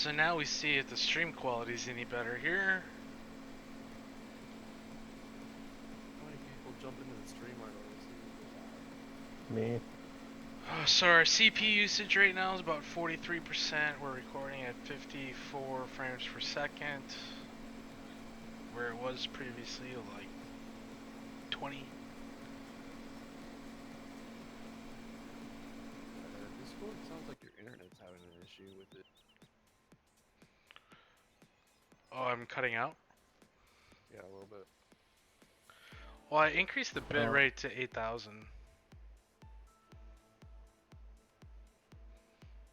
So now we see if the stream quality is any better here. How many people jump into the stream right now? Me. So our CPU usage right now is about 43%. We're recording at 54 frames per second, where it was previously like 20. Discord sounds like your internet's having an issue with it. Oh, I'm cutting out? Yeah, a little bit. Well, I increased the bit rate to 8,000.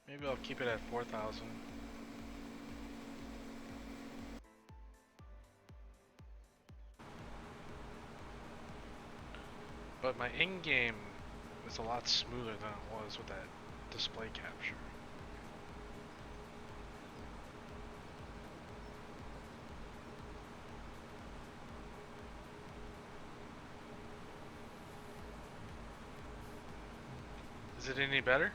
Maybe I'll keep it at 4,000. But my in-game is a lot smoother than it was with that display capture. Is it any better?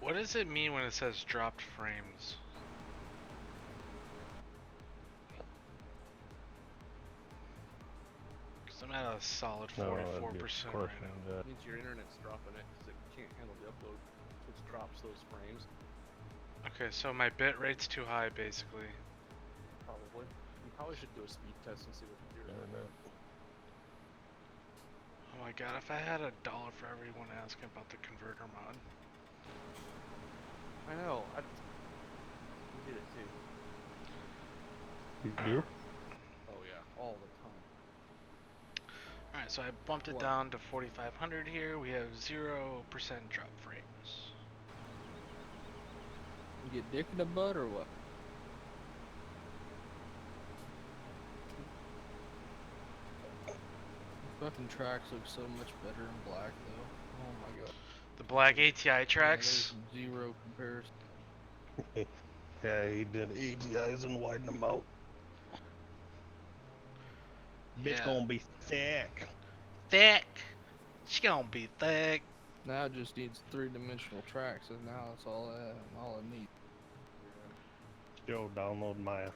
What does it mean when it says dropped frames? Because I'm at a solid 44% right now. It means your internet's dropping it because it can't handle the upload, which drops those frames. Okay, so my bit rate's too high basically. Probably. You probably should do a speed test and see what you do. Oh my god, if I had $1 for everyone asking about the converter mod. I know. I did it too. You do? Oh yeah, all the time. Alright, so I bumped it down to 4,500 here. We have 0% drop frames. You get dick in the butt or what? Fucking tracks look so much better in black though. Oh my god. The black ATI tracks? Yeah, zero comparison. Yeah, he did ATIs and widened them out. Bitch Yeah. gonna be thick. Thick! She gonna be thick. Now it just needs three-dimensional tracks, and now that's all it needs. Joe, download Maya.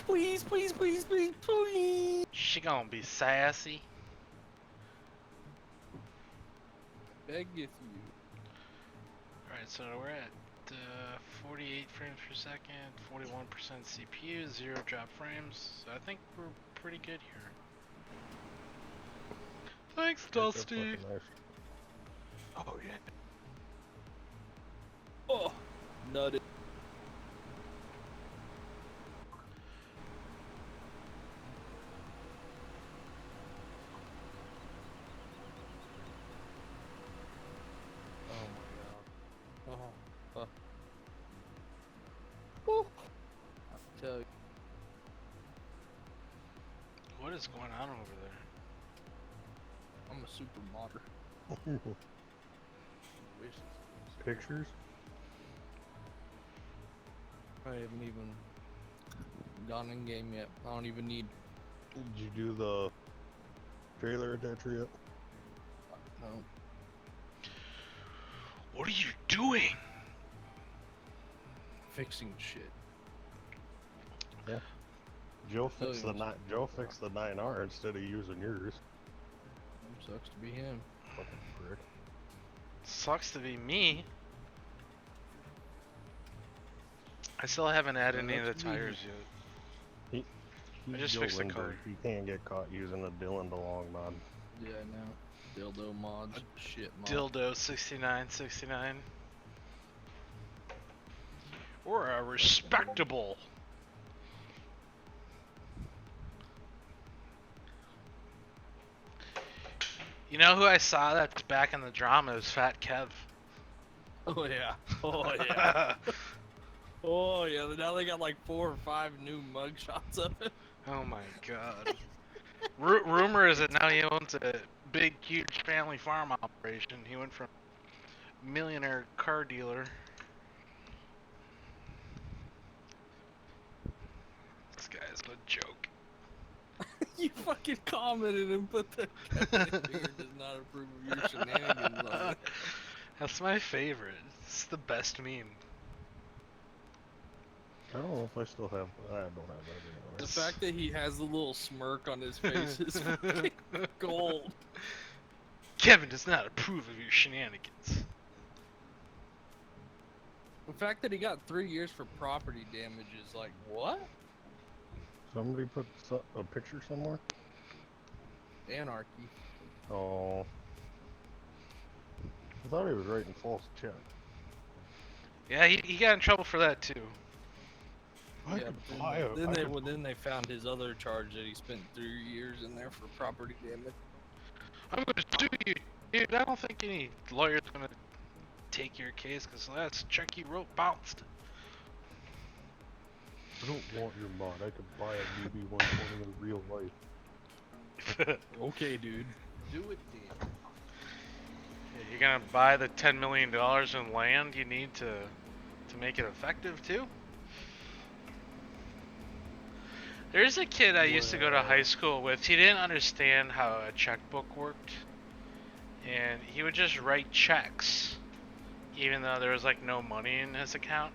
Please, please, please, please, please. She gonna be sassy. Beggeth you. Alright, so we're at 48 frames per second, 41% CPU, 0 drop frames. So I think we're pretty good here. Thanks, Dusty. Oh yeah. Oh, nutted. Tell you. What is going on over there? I'm a super modder. Pictures? I haven't even gone in game yet. I don't even need. Did you do the trailer attacher yet? No. What are you doing? Fixing shit. Yeah. Joe fixed the 9R instead of using yours. Sucks to be him. Fucking prick. Sucks to be me. I still haven't added any of the tires yet. I just fixed the color. You can't get caught using a Dylan DeLong mod. Yeah, now. Dildo mods. Shit mods. Dildo 6969. We're a respectable. You know who I saw that's back in the drama is Fat Kev. Oh yeah. Oh yeah. Oh yeah. Now they got like 4 or 5 new mugshots of him. Oh my god. Rumor is that now he owns a big, huge family farm operation. He went from millionaire car dealer. This guy's a joke. You fucking commented and put the Kevin Finger does not approve of your shenanigans on it. That's my favorite. It's the best meme. I don't know if I still have. I don't have that anymore. The fact that he has the little smirk on his face is fucking gold. Kevin does not approve of your shenanigans. The fact that he got 3 years for property damage is like, what? Somebody put a picture somewhere. Anarchy. Oh. I thought he was writing false check. Yeah, he got in trouble for that too. I Yeah, could buy a. then they found his other charge that he spent 3 years in there for property damage. I'm gonna sue you, dude. I don't think any lawyer's gonna take your case because last check you wrote bounced. I don't want your mod. I could buy a BB-120 in real life. Okay, dude. Do it then. You're gonna buy the $10 million in land you need to make it effective too? There's a kid I used to go to high school with. He didn't understand how a checkbook worked, and he would just write checks, even though there was like no money in his account.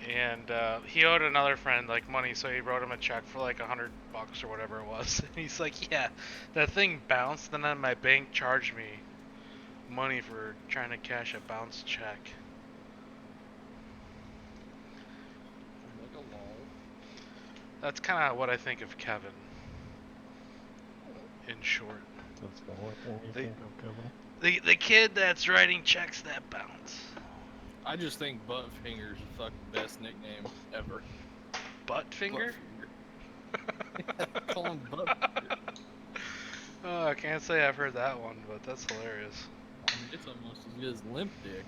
And he owed another friend like money, so he wrote him a check for like $100 or whatever it was. And he's like, "Yeah, that thing bounced, and then my bank charged me money for trying to cash a bounced check." Like a lol. That's kind of what I think of Kevin. In short, That's the only thing you think of, Kevin. the kid that's writing checks that bounce. I just think Buttfinger's the fucking best nickname ever. Buttfinger? Buttfinger. Call him Buttfinger. Oh, I can't say I've heard that one, but that's hilarious. I mean, it's almost as good as Limp Dick.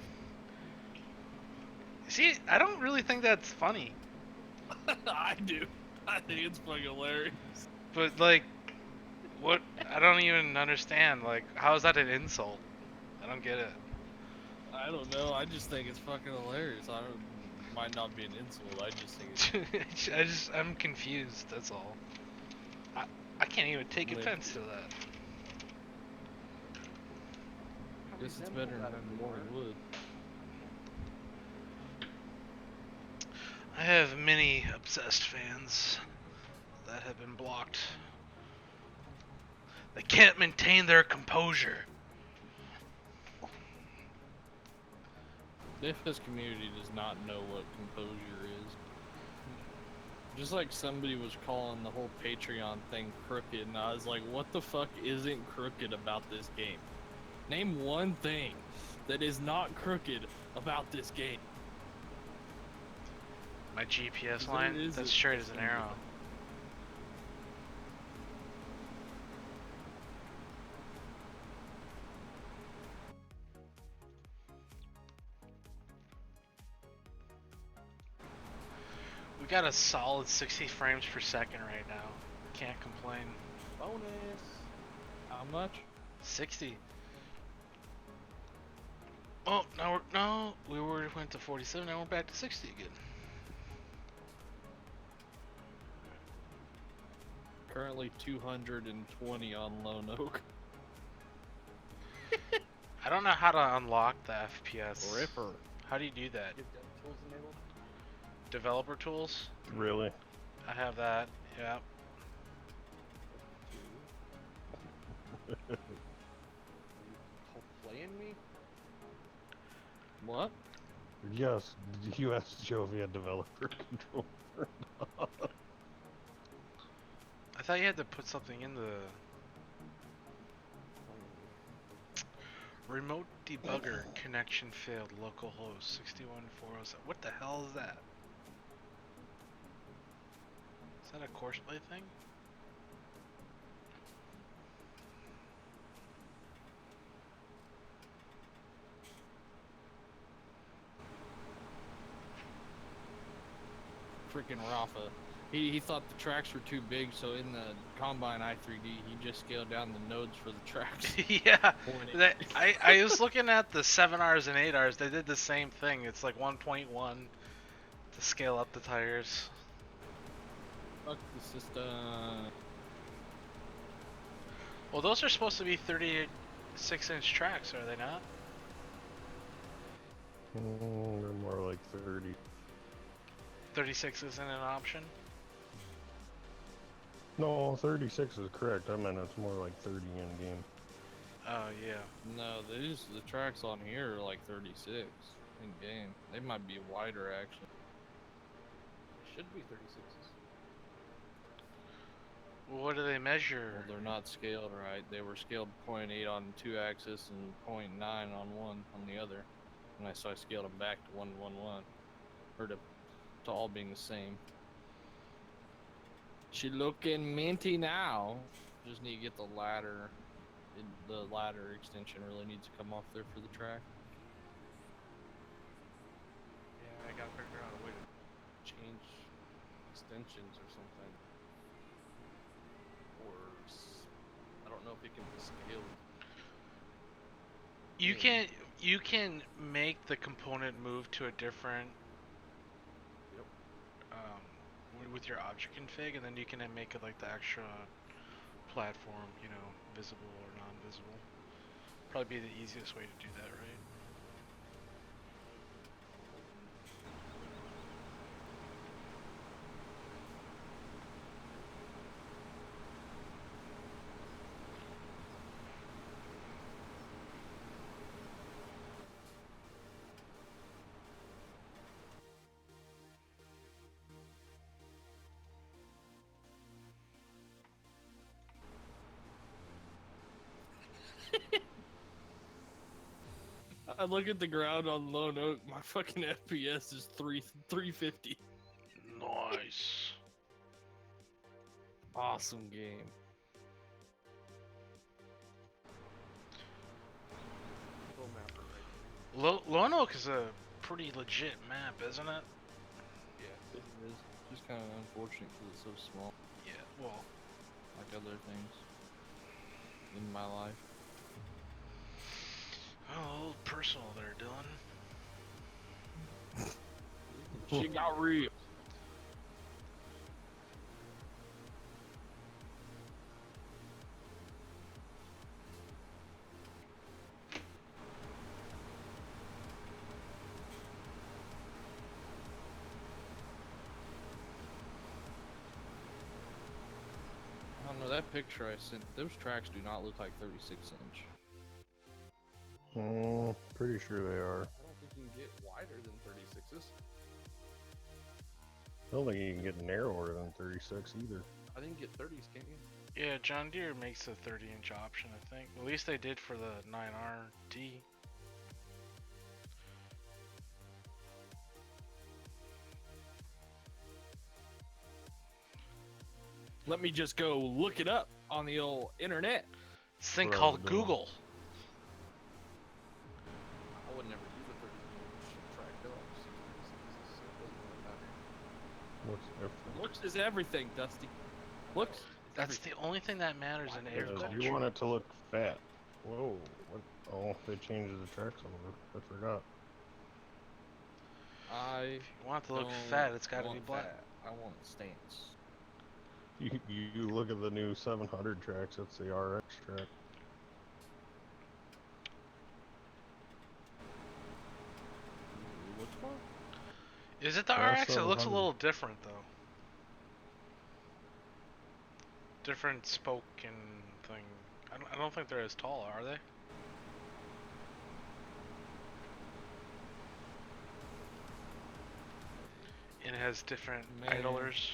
See, I don't really think that's funny. I do. I think it's fucking hilarious. But, like, what? I don't even understand. Like, how is that an insult? I don't get it. I don't know. I just think it's fucking hilarious. Might not be an insult. I just think it's I'm confused, that's all. I can't even take offense to that. guess it's better than more wood. I have many obsessed fans that have been blocked. They can't maintain their composure. This community does not know what composure is. Just like somebody was calling the whole Patreon thing crooked, and I was like, what the fuck isn't crooked about this game? Name one thing that is not crooked about this game. My GPS What line, is that's it? straight as an arrow. We got a solid 60 frames per second right now. Can't complain. Bonus. How much? 60. Oh, we went to 47. Now we're back to 60 again. Currently 220 on Lone Oak. I don't know how to unlock the FPS. Ripper. How do you do that? Get tools enabled. Developer tools? Really? I have that. Yeah. Playing me? What? Yes. You asked Joe if he had developer control. I thought you had to put something in the remote debugger connection failed localhost 61407. What the hell is that? Is that a Courseplay thing? freaking Rafa. He thought the tracks were too big, so in the Combine i3D, he just scaled down the nodes for the tracks. Yeah, I was looking at the 7Rs and 8Rs. They did the same thing. It's like 1.1 to scale up the tires. Fuck the system. Well, those are supposed to be 36-inch tracks, are they not? They're more like 30. 36 isn't an option? No, 36 is correct. I meant it's more like 30 in game. Oh, yeah. No, the tracks on here are like 36 in game. They might be wider actually. Should be 36s. Well, what do they measure? Well, they're not scaled right. They were scaled 0.8 on 2 axis and 0.9 on one on the other. And so I scaled them back to 1:1:1, or to all being the same. She looking minty now. Just need to get the ladder. The ladder extension really needs to come off there for the track. Yeah, I gotta figure out a way to change extensions or something. Or I don't know if it can be scaled. You can make the component move to a different with your object config, and then you can make it like the extra platform, you know, visible or non-visible. Probably be the easiest way to do that, right? I look at the ground on Lone Oak, my fucking FPS is 350. Nice. Awesome game. Full map right. Lone Oak is a pretty legit map, isn't it? Yeah, it is. Just kind of unfortunate because it's so small, Yeah, well, like other things in my life. oh, a little personal there, Dylan. She got real. I don't know, that picture I sent, those tracks do not look like 36-inch. Pretty sure they are. I don't think you can get wider than 36s. I don't think you can get narrower than 36 either. I think you get 30s, can't you? Yeah, John Deere makes a 30-inch option, I think. At least they did for the 9RT. Let me just go look it up on the old internet. This thing What I called was doing. Google. I would never use a 30-inch track though. I just use 36s, so it doesn't really matter. What's different? Looks is everything, Dusty. Looks. is That's everything. the only thing that matters in Because agriculture. you want it to look fat. Whoa. What? Oh, they changed the tracks over. I forgot. I If you want it to look don't fat, it's got to be want black. that. I want stance. You look at the new 700 tracks, it's the RX track. Which one? Is it the Yeah, RX? It looks a 700. little different, though. Different spoke and thing. I don't think they're as tall, are they? And it has different Man. idlers.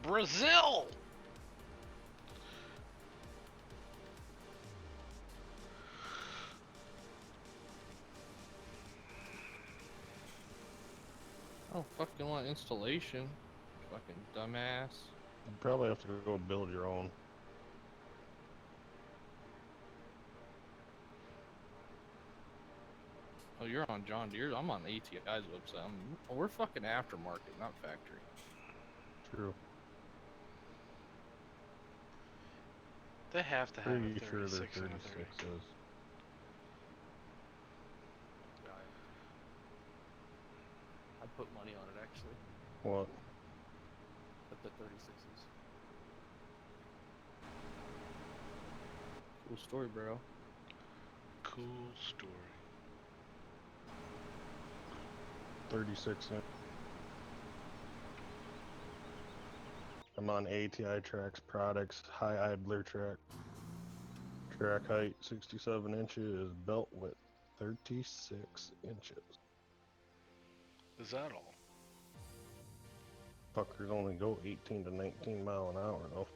Brazil! I don't fucking want installation. Fucking dumbass. You probably have to go build your own. Oh, you're on John Deere. I'm on ATI's website. We're fucking aftermarket, not factory. True. They have to have a Pretty sure they're 36 and a 30. 36s. Yeah, I'd put money on it actually. What? At the 36s. Cool story, bro. Cool story. 36 inch. I'm on ATI Tracks Products high idler track. Track height 67 inches, belt width 36 inches. Is that all? Fuckers only go 18 to 19 mile an hour though.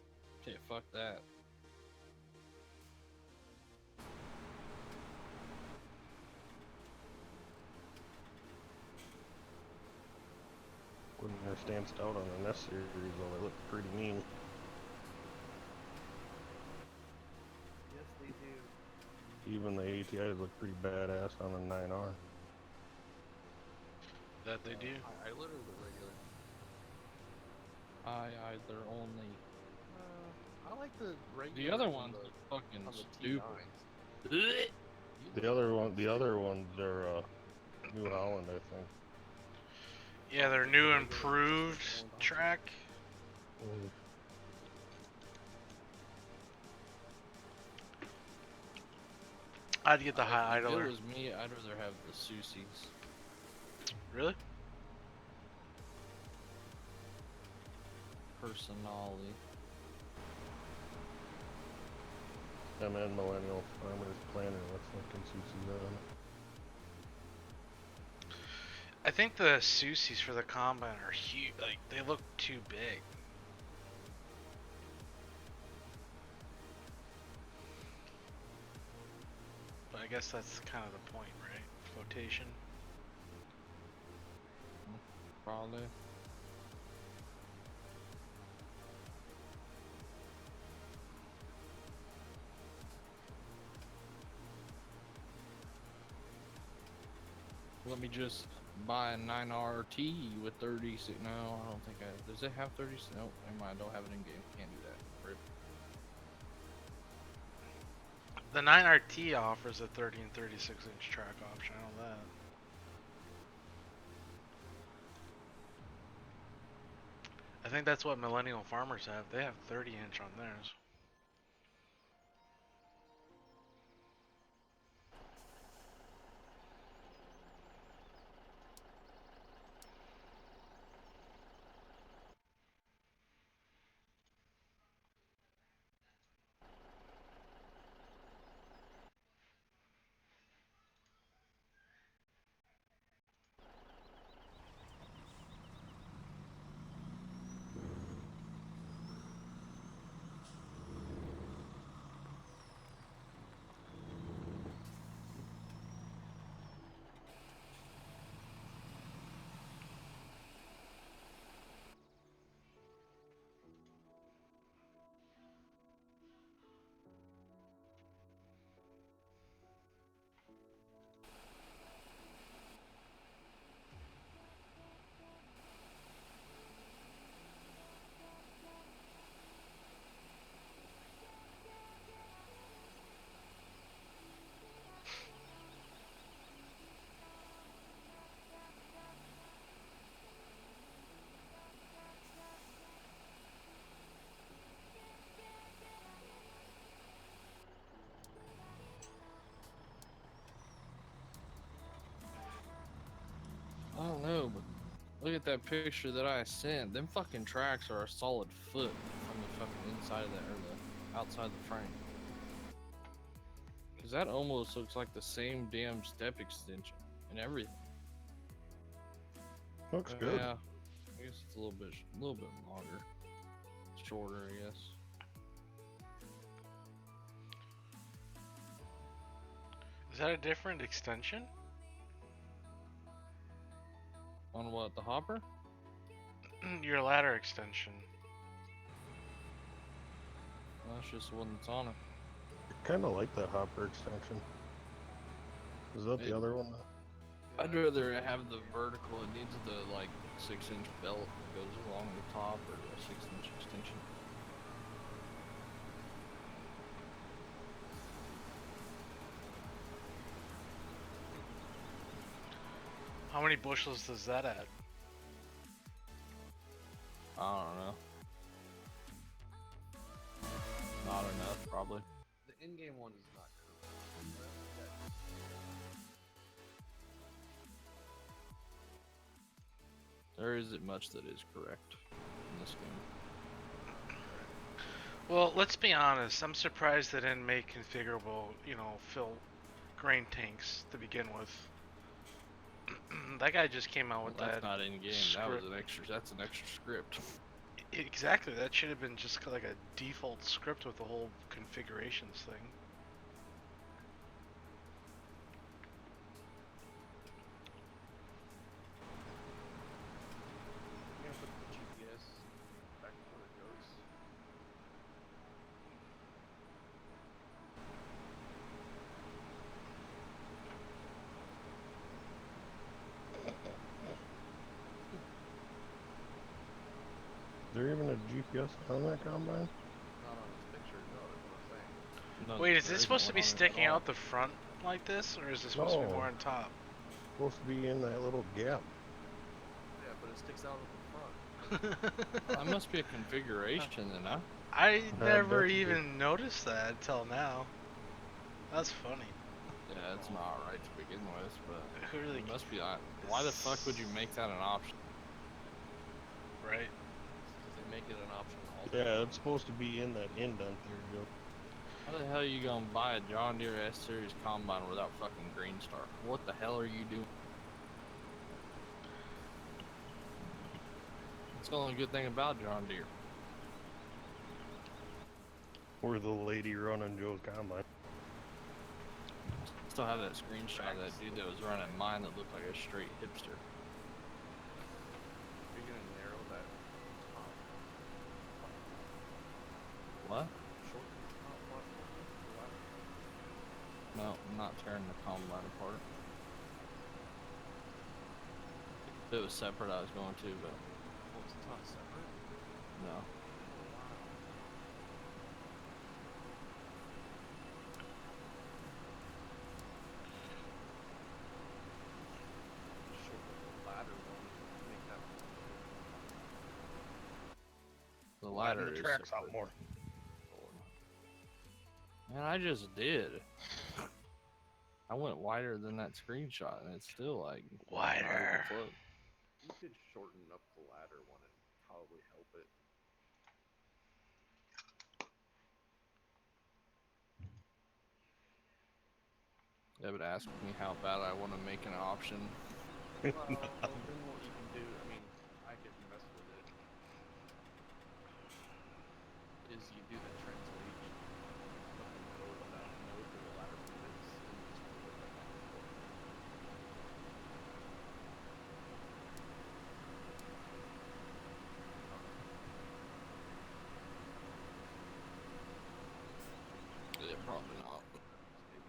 Yeah, fuck that. Wouldn't understand stout on an S series though, they look pretty mean. Yes, they do. Even the ATIs look pretty badass on a 9R. That they do? I literally the regular. I either only. I like the regular. The other on one's the, fucking on the stupid. T9s. The other ones, they're New Holland, I think. Yeah, their new improved track. I'd get the high If it idler. was me, I'd rather have the Susies. Really? Personally. Them and Millennial Farmers Planner with fucking Susie on. I think the Susies for the Combine are huge. Like, they look too big. But I guess that's kind of the point, right? Flotation. Probably. Let me just buy a 9RT with 36. No, I don't think I. Does it have 36? Nope, never mind. I don't have it in game. Can't do that. Rip. The 9RT offers a 30 and 36 inch track option. I know that. I think that's what Millennial Farmers have. They have 30 inch on theirs. I don't know, but look at that picture that I sent. Them fucking tracks are a solid foot from the fucking inside of that, or the outside the frame. Cause that almost looks like the same damn step extension and everything. Looks good. Yeah, I guess it's a little bit longer, shorter, I guess. Is that a different extension? On what, the hopper? Your ladder extension. That's just the one that's on it. I kind of like that hopper extension. Is that It- the other one? I'd rather have the vertical. It needs the like 6-inch belt that goes along the top, or a 6-inch extension. How many bushels does that add? I don't know. Not enough, probably. The in-game one is not correct. There isn't much that is correct in this game. Well, let's be honest. I'm surprised they didn't make configurable, fill grain tanks to begin with. That guy just came out with That's that. not in game. That was an extra. That's an extra script. Exactly. That should have been just like a default script with the whole configurations thing. You gotta put the GPS back where it goes. Is there even a GPS on that combine? Not on this picture, no, that's what I'm saying. No, Wait, is there this isn't supposed to one be on it at sticking all. out the front like this, or is this supposed to be No. more on top? Supposed to be in that little gap. Yeah, but it sticks out at the front. That must be a configuration, then, huh? I never that's good. even noticed that until now. That's funny. Yeah, it's not right to begin with, but Who really it must be. Why the fuck would you make that an option? right? Because they make it an option all Yeah, it's supposed to be in that indent there, Joe. How the hell are you gonna buy a John Deere S Series combine without fucking Green Star? What the hell are you doing? That's the only good thing about John Deere. Or the lady running Joe's combine. Still have that screenshot of that dude that was running mine that looked like a straight hipster. You're gonna narrow that top. What? Shorten the top platform. No, I'm not tearing the combine apart. If it was separate, I was going to, but Oh, it's not separate? no. Shorten the ladder one. Make that The ladder the is tracks out separate. more. Man, I just did. I went wider than that screenshot, and it's still like not even Wider. close. You could shorten up the ladder one and probably help it. They would ask me how bad I want to make an option. Well, then what you can do, I mean, I could mess with it, is you do the translation of the node without node where the ladder fits, and just flip it back and forth. Yeah, probably not. Maybe.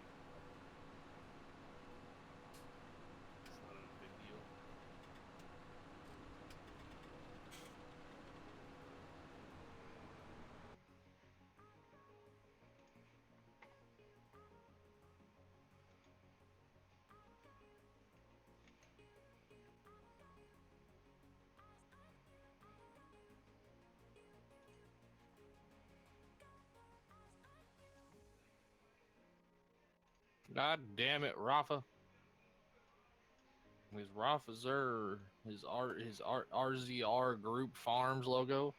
It's not a big deal. God damn it, Rafa. His Rafa Zer, his RZR Group Farms logo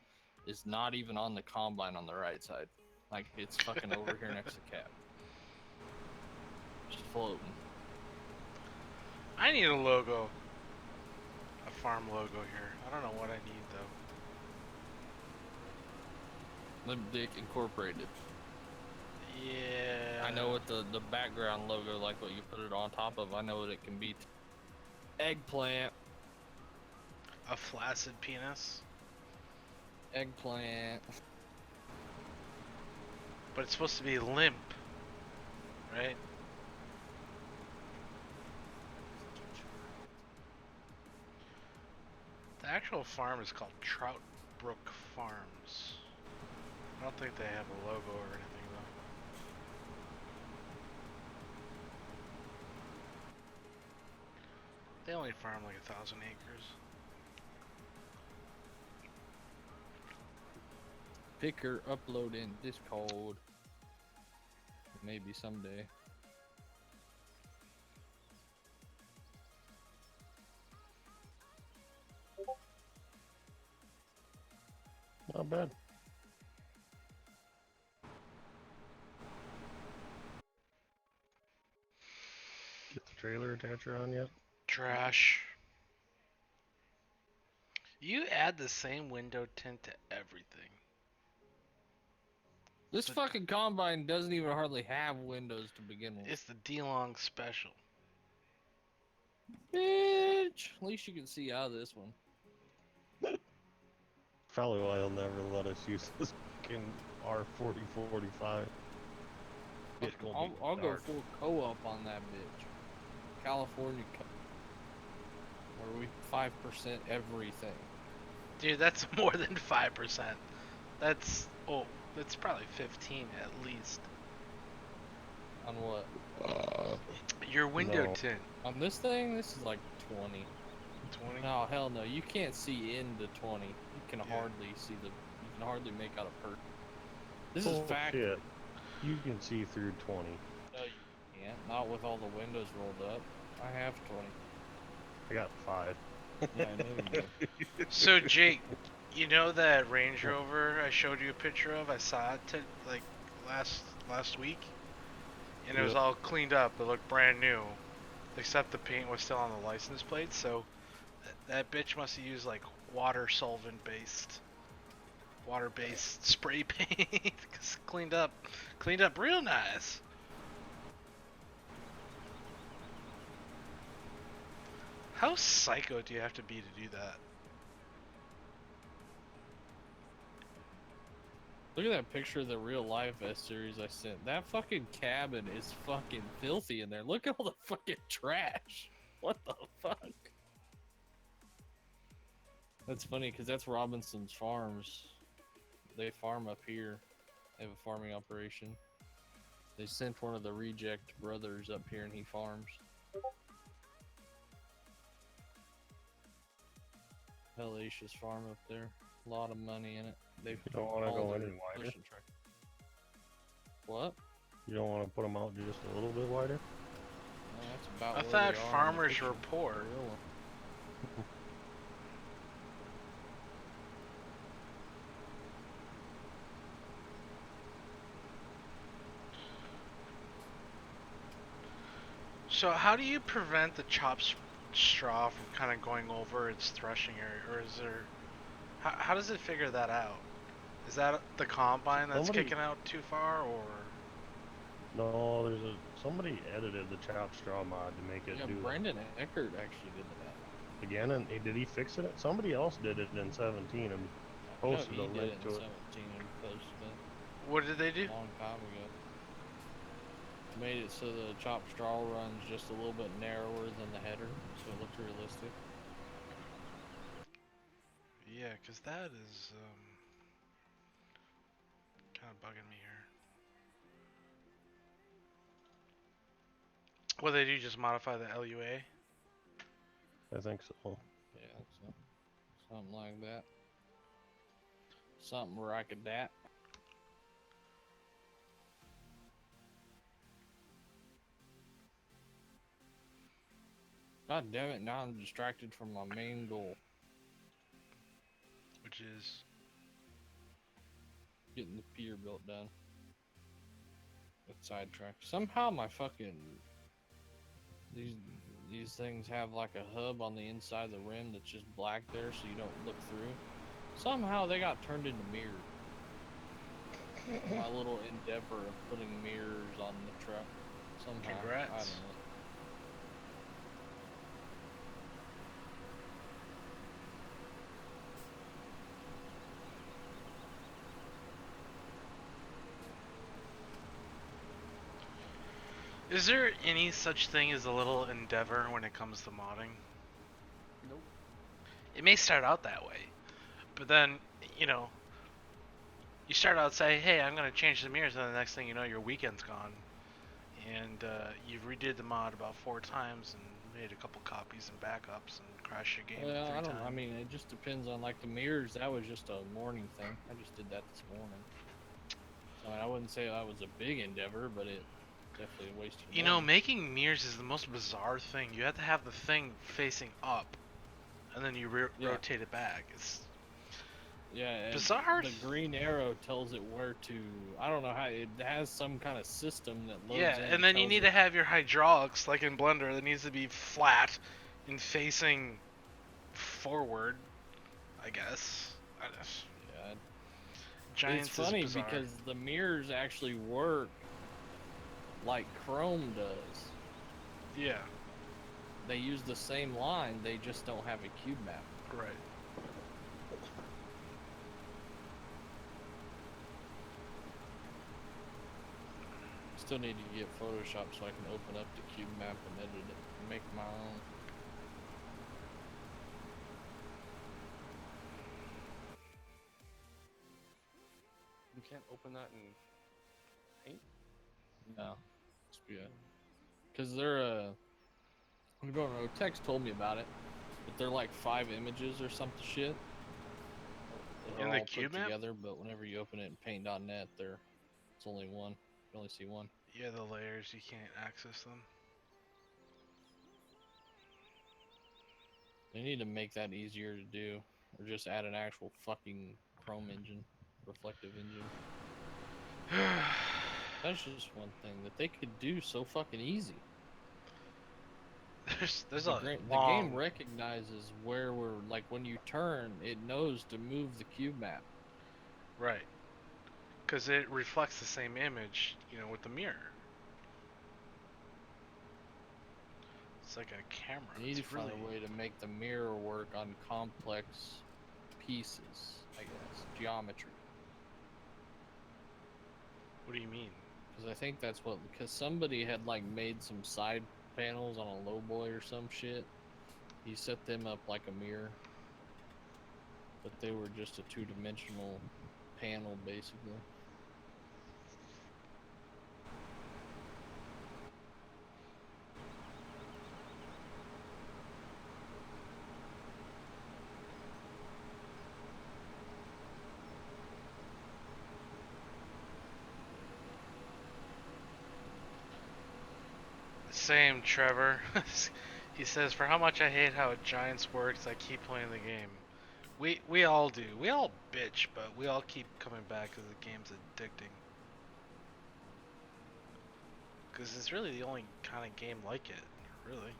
is not even on the combine on the right side. Like, it's fucking over here next to Cap. Just floating. I need a logo. A farm logo here. I don't know what I need though. Limp Dick Incorporated. Yeah. I know what the background logo, like what you put it on top of, I know what it can be. Eggplant. A flaccid penis. Eggplant. But it's supposed to be limp, right? The actual farm is called Trout Brook Farms. I don't think they have a logo or anything though. They only farm like 1,000 acres. Picker upload in Discord. Maybe someday. Not bad. Get the trailer attacher on yet? Trash. You add the same window tint to everything. This fucking combine doesn't even hardly have windows to begin with. It's the D-Long special. Bitch! At least you can see out of this one. Probably why he'll never let us use this fucking R4045. It's gonna be I'll go dark. full co-op on that bitch. California where we 5% everything. Dude, that's more than 5%. That's probably 15 at least. On what? Your window No. tint. On this thing, this is like 20. 20? No, hell no. You can't see into 20. You can Yeah. hardly see the. You can hardly make out a person. This is factory. Bullshit. You can see through 20. No, you can't. Not with all the windows rolled up. I have 20. I got 5. Yeah, I know you do. So Jake, you know that Range Rover I showed you a picture of? I saw it like last week, and it was Yep. all cleaned up. It looked brand new, except the paint was still on the license plate. So that bitch must have used like water solvent based spray paint, 'cause cleaned up real nice. How psycho do you have to be to do that? Look at that picture of the real life S series I sent. That fucking cabin is fucking filthy in there. Look at all the fucking trash. What the fuck? That's funny because that's Robinson's Farms. They farm up here. They have a farming operation. They sent one of the reject brothers up here and he farms. Hellacious farm up there. A lot of money in it. They don't wanna go any wider? pushing truck. What? You don't want to put them out just a little bit wider? No, that's about I where thought they are on the Farmers picture. Report. Gorilla. So how do you prevent the chopped straw from kind of going over its threshing area, or is there? How does it figure that out? Is that the combine that's Somebody- kicking out too far, or? No, somebody edited the chop straw mod to make it Yeah, do that Brandon Eckert actually did that. again, and did he fix it? Somebody else did it in 17 and posted no, a he did link it to in it. 17 and posted it What did they do? a long time ago. Made it so the chopped straw runs just a little bit narrower than the header, so it looks realistic. Yeah, because that is kind of bugging me here. What they do? Just modify the LUA? I think so. Yeah, so something like that. Something where I could dat. God damn it, now I'm distracted from my main goal. Which is Getting the pier built done. With sidetracked. Somehow my fucking these things have like a hub on the inside of the rim that's just black there so you don't look through. Somehow they got turned into mirrors. My little endeavor of putting mirrors on the truck. Somehow. Congrats. I don't know. Is there any such thing as a little endeavor when it comes to modding? Nope. It may start out that way, but then, you know, you start out say, hey, I'm going to change the mirrors, and the next thing you know, your weekend's gone. And you've redid the mod about 4 times and made a couple copies and backups and crashed your game Well, 3 I don't. times. I mean, it just depends on like the mirrors. That was just a morning thing. I just did that this morning. So I wouldn't say that was a big endeavor, but it definitely wasted. You know, making mirrors is the most bizarre thing. You have to have the thing facing up, and then you Yeah. rotate it back. It's Yeah, and bizarre. the green arrow tells it where to. I don't know how it has some kind of system that loads Yeah, in and then you tells need it- to have your hydraulics, like in Blender, that needs to be flat and facing forward, I guess. Yeah, Giants it's funny is bizarre. because the mirrors actually work like Chrome does. Yeah, They use the same line, they just don't have a cube map. right. Still need to get Photoshop so I can open up the cube map and edit it and make my own. You can't open that in Paint? No, it's good. Cause they're I don't know. Tex told me about it, but they're like 5 images or something shit. That In are the all cube put map? together, but whenever you open it in Paint.net, it's only one. You can only see one. Yeah, the layers, you can't access them. They need to make that easier to do, or just add an actual fucking Chrome engine, reflective engine. That's just one thing that they could do so fucking easy. There's The, a the long... game recognizes where we're, like when you turn, it knows to move the cube map. Right. Because it reflects the same image, you know, with the mirror. It's like a camera. You need to It's find really... a way to make the mirror work on complex pieces, I guess, geometry. What do you mean? Because I think that's what, because somebody had like made some side panels on a lowboy or some shit. He set them up like a mirror, but they were just a 2-dimensional panel basically. Same, Trevor. He says, for how much I hate how Giants works, I keep playing the game. We all do. We all bitch, but we all keep coming back because the game's addicting. Because it's really the only kind of game like it, really.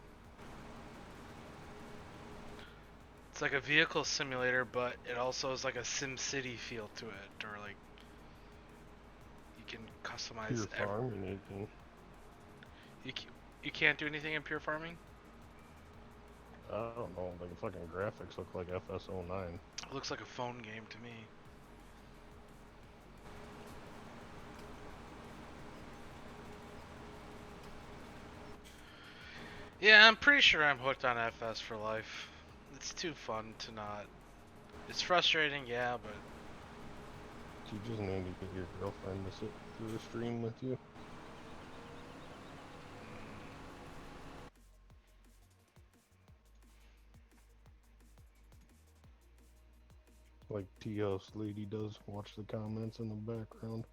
It's like a vehicle simulator, but it also is like a SimCity feel to it, or like you can customize. Pure farming, anything. You can't do anything in pure farming. I don't know, like fucking graphics look like FS09. It looks like a phone game to me. Yeah, I'm pretty sure I'm hooked on FS for life. It's too fun to not. It's frustrating, yeah, but You just need to get your girlfriend to sit through the stream with you. Like TS lady does, watch the comments in the background.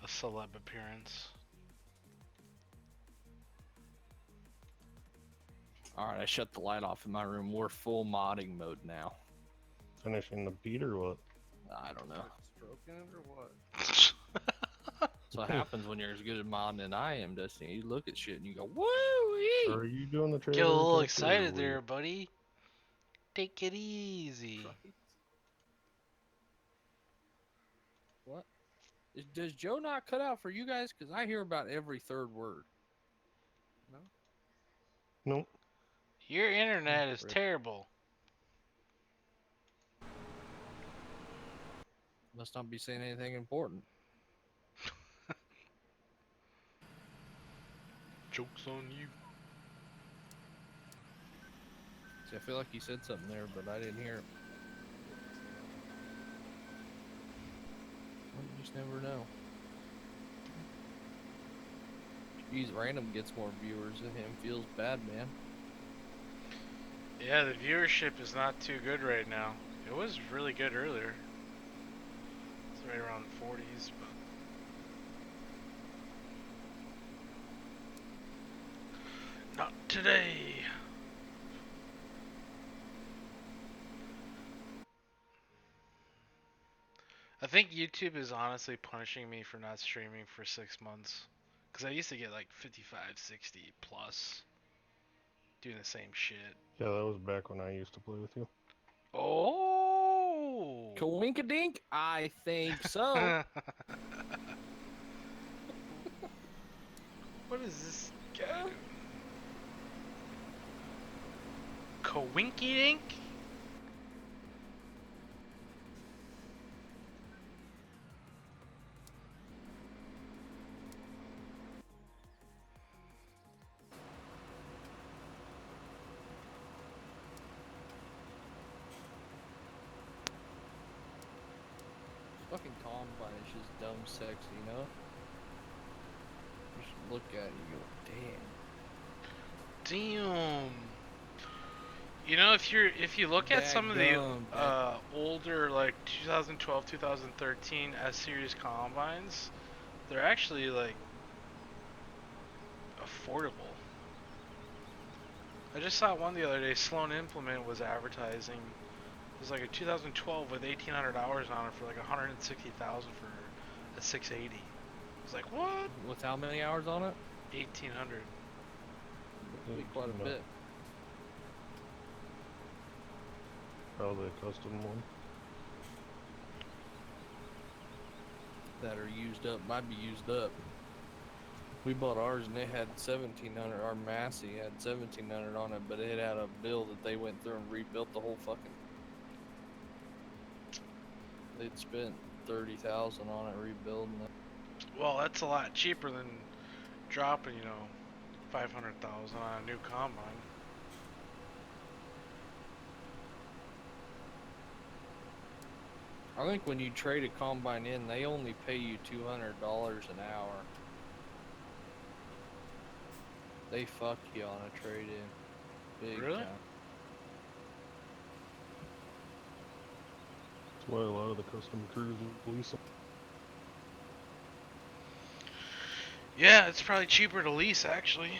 a celeb appearance. Alright, I shut the light off in my room. We're full modding mode now. Finishing the beat or what? I don't know. Stroking it or what? That's what happens when you're as good at modding as I am, Destiny. You look at shit and you go, woo! Are you doing the trailer? Get a little recap too, or excited were you- there, buddy. Take it easy. Right. What? Does Joe not cut out for you guys? Because I hear about every third word. No? Nope. Your internet is Rip. terrible. Must not be saying anything important. Joke's on you. See, I feel like he said something there, but I didn't hear it. Well, you just never know. Jeez, random gets more viewers than him. Feels bad, man. Yeah, the viewership is not too good right now. It was really good earlier. It's right around 40s, but not today. I think YouTube is honestly punishing me for not streaming for 6 months. Because I used to get like 55, 60 plus doing the same shit. Yeah, that was back when I used to play with you. Oh! Kawink-a-dink? I think so. What is this guy doing? Kawinky dink? Fucking Combine is just dumb sexy, you know? You should look at it and go, damn. Damn. You know, if you look at some of the Dadgum, older like 2012, 2013 S series combines, they're actually like affordable. I just saw one the other day. Sloan Implement was advertising. It was like a 2012 with 1,800 hours on it for like 160,000 for a 680. I was like, what? With how many hours on it? 1,800. That'd be quite a bit. Probably a custom one. That are used up, might be used up. We bought ours and it had 1,700. Our Massey had 1,700 on it, but it had a bill that they went through and rebuilt the whole fucking. They'd spent 30,000 on it rebuilding it. Well, that's a lot cheaper than dropping, 500,000 on a new combine. I think when you trade a combine in, they only pay you $200 an hour. They fuck you on a trade in. Big Really? time. That's why a lot of the custom crews lease them. Yeah, it's probably cheaper to lease actually,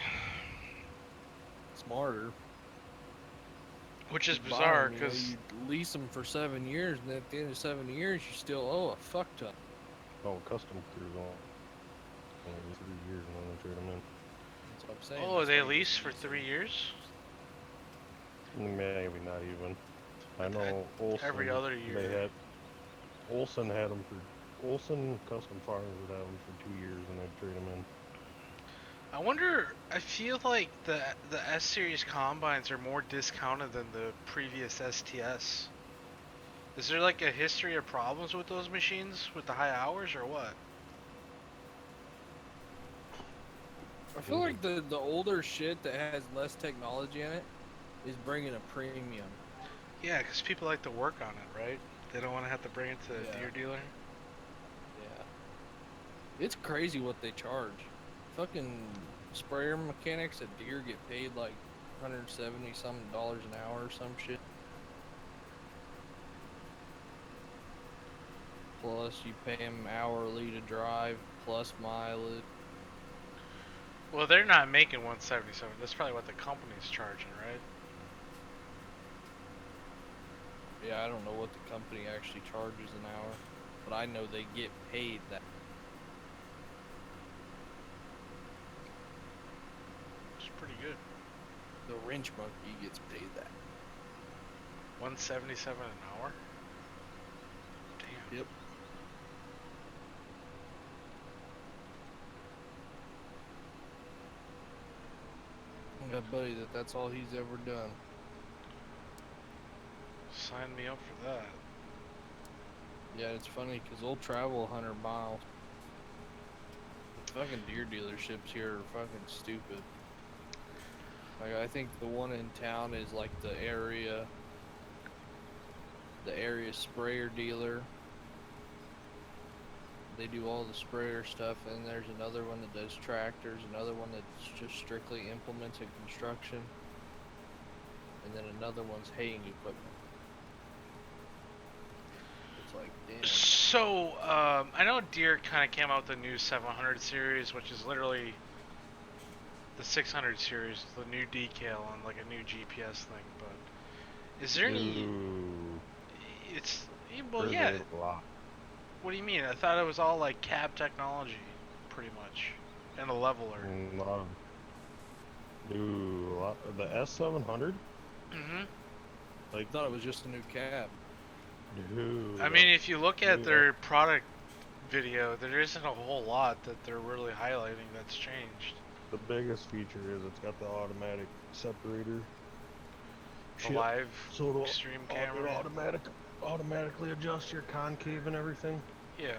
Smarter. which is You buy bizarre 'em, you know, because you lease them for 7 years, and at the end of 7 years, you still owe a fuck ton. Oh, custom crews only 3 years and then they trade them in. That's what I'm saying. oh, That's they why you lease just for lease 'em. 3 years. Maybe not even. I know Olson. Every other year. Olson had them for. Olson Custom Farms would have them for 2 years and they'd trade them in. I wonder. I feel like the S series combines are more discounted than the previous STS. Is there like a history of problems with those machines with the high hours or what? I feel like the older shit that has less technology in it is bringing a premium. Yeah, because people like to work on it, right? They don't want to have to bring it to a Yeah. deer dealer. Yeah. It's crazy what they charge. Fucking sprayer mechanics at Deere get paid like $170 something an hour or some shit. Plus you pay them hourly to drive, plus mileage. Well, they're not making 177. That's probably what the company's charging, right? Yeah, I don't know what the company actually charges an hour, but I know they get paid that. It's pretty good. The wrench monkey gets paid that. 177 an hour? Damn. Yep. buddy that that's all he's ever done. Sign me up for that. Yeah, it's funny because we'll travel 100 miles. The fucking deer dealerships here are fucking stupid. Like, I think the one in town is like the area sprayer dealer. They do all the sprayer stuff, and there's another one that does tractors, another one that's just strictly implements and construction, and then another one's haying equipment. It's like, damn. So, I know Deere kind of came out with the new 700 series, which is literally the 600 series, the new decal and like a new GPS thing. But is there any? Ooh, It's well, there's yeah. a lot. What do you mean? I thought it was all like cab technology, pretty much, and a leveler. A lot of, dude, the S700, I thought it was just a new cab. dude. I mean, if you look at dude, their product video, there isn't a whole lot that they're really highlighting that's changed. the biggest feature is it's got the automatic separator. The chip, live so it'll extreme it camera. automatically adjust your concave and everything. Yeah.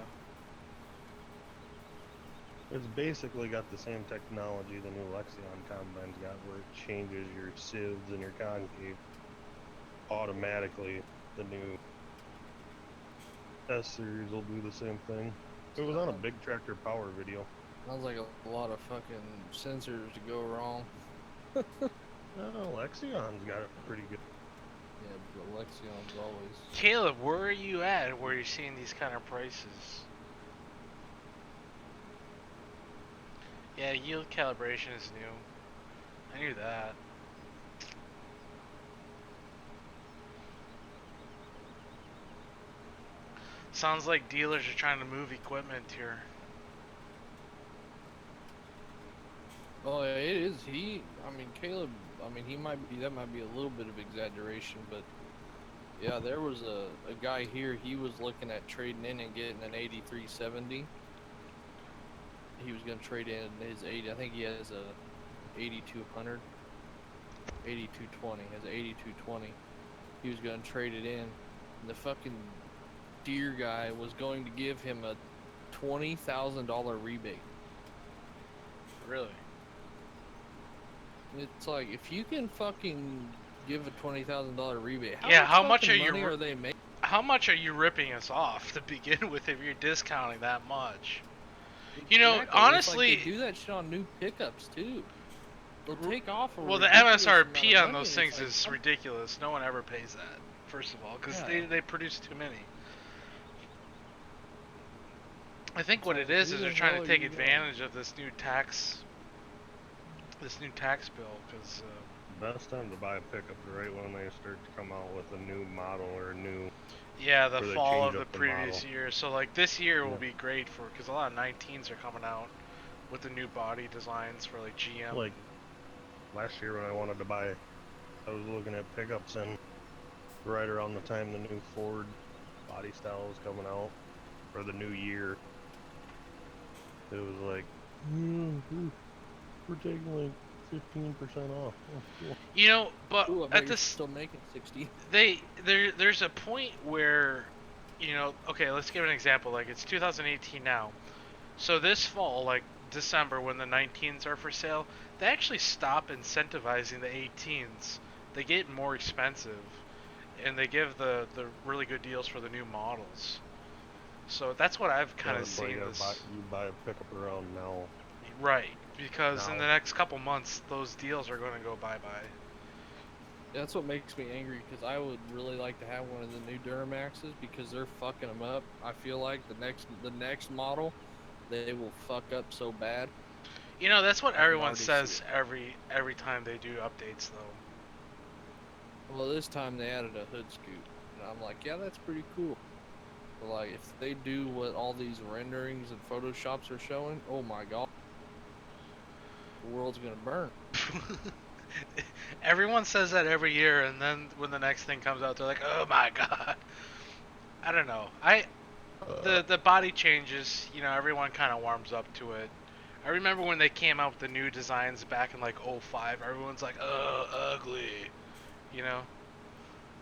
It's basically got the same technology the new Lexion combine's got, where it changes your sieves and your concave automatically. The new S series will do the same thing. It was on a big tractor power video. Sounds like a lot of fucking sensors to go wrong. No, Lexion's got it pretty good. Yeah, but Lexion's always. Caleb, where are you at where you're seeing these kind of prices? Yeah, yield calibration is new. I knew that. Sounds like dealers are trying to move equipment here. Oh, yeah, it is. Caleb. He might be. That might be a little bit of exaggeration, but yeah, there was a guy here. He was looking at trading in and getting an 8370. He was gonna trade in his 80. I think he has a 8200, 8220. Has an 8220. He was gonna trade it in, and the fucking Deere guy was going to give him a $20,000 rebate. Really? It's like, if you can fucking give a $20,000 rebate, How much fucking are you money are they making? How much are you ripping us off to begin with if you're discounting that much? You know, Exactly. honestly, it's like they do that shit on new pickups too. They'll take off. well, the MSRP on those things is ridiculous. No one ever pays that, first of all, because they produce too many. I think what it is they're trying to take advantage of this new tax bill, because Best time to buy a pickup is right when they start to come out with a new model or a new. yeah, the Or they fall change of the up the previous model. year. So like this year will Yeah. be great for, because a lot of 19s are coming out with the new body designs for like GM. Like last year when I wanted to buy, I was looking at pickups, and right around the time the new Ford body style was coming out, or the new year, it was like, we're taking like 15% off. Oh, cool. You know, but Ooh, I bet at you're this still making 60. there's a point where, you know, okay, let's give an example. Like, it's 2018 now, so this fall, like December, when the 19s are for sale, they actually stop incentivizing the 18s. They get more expensive, and they give the really good deals for the new models. So that's what I've kind of That's why seen. you buy a pickup around now. Right, because in No. the next couple months, those deals are going to go bye-bye. That's what makes me angry, because I would really like to have one of the new Duramaxes, because they're fucking them up. I feel like the next model, they will fuck up so bad. You know, that's what I can everyone already see says every time they do updates, though. Well, this time they added a hood scoop, and I'm like, yeah, that's pretty cool. But like, if they do what all these renderings and photoshops are showing, oh my god, the world's gonna burn. Everyone says that every year, and then when the next thing comes out, they're like, "Oh my god." I don't know. The body changes. You know, everyone kind of warms up to it. I remember when they came out with the new designs back in like '05. Everyone's like, "Ugh, ugly," you know.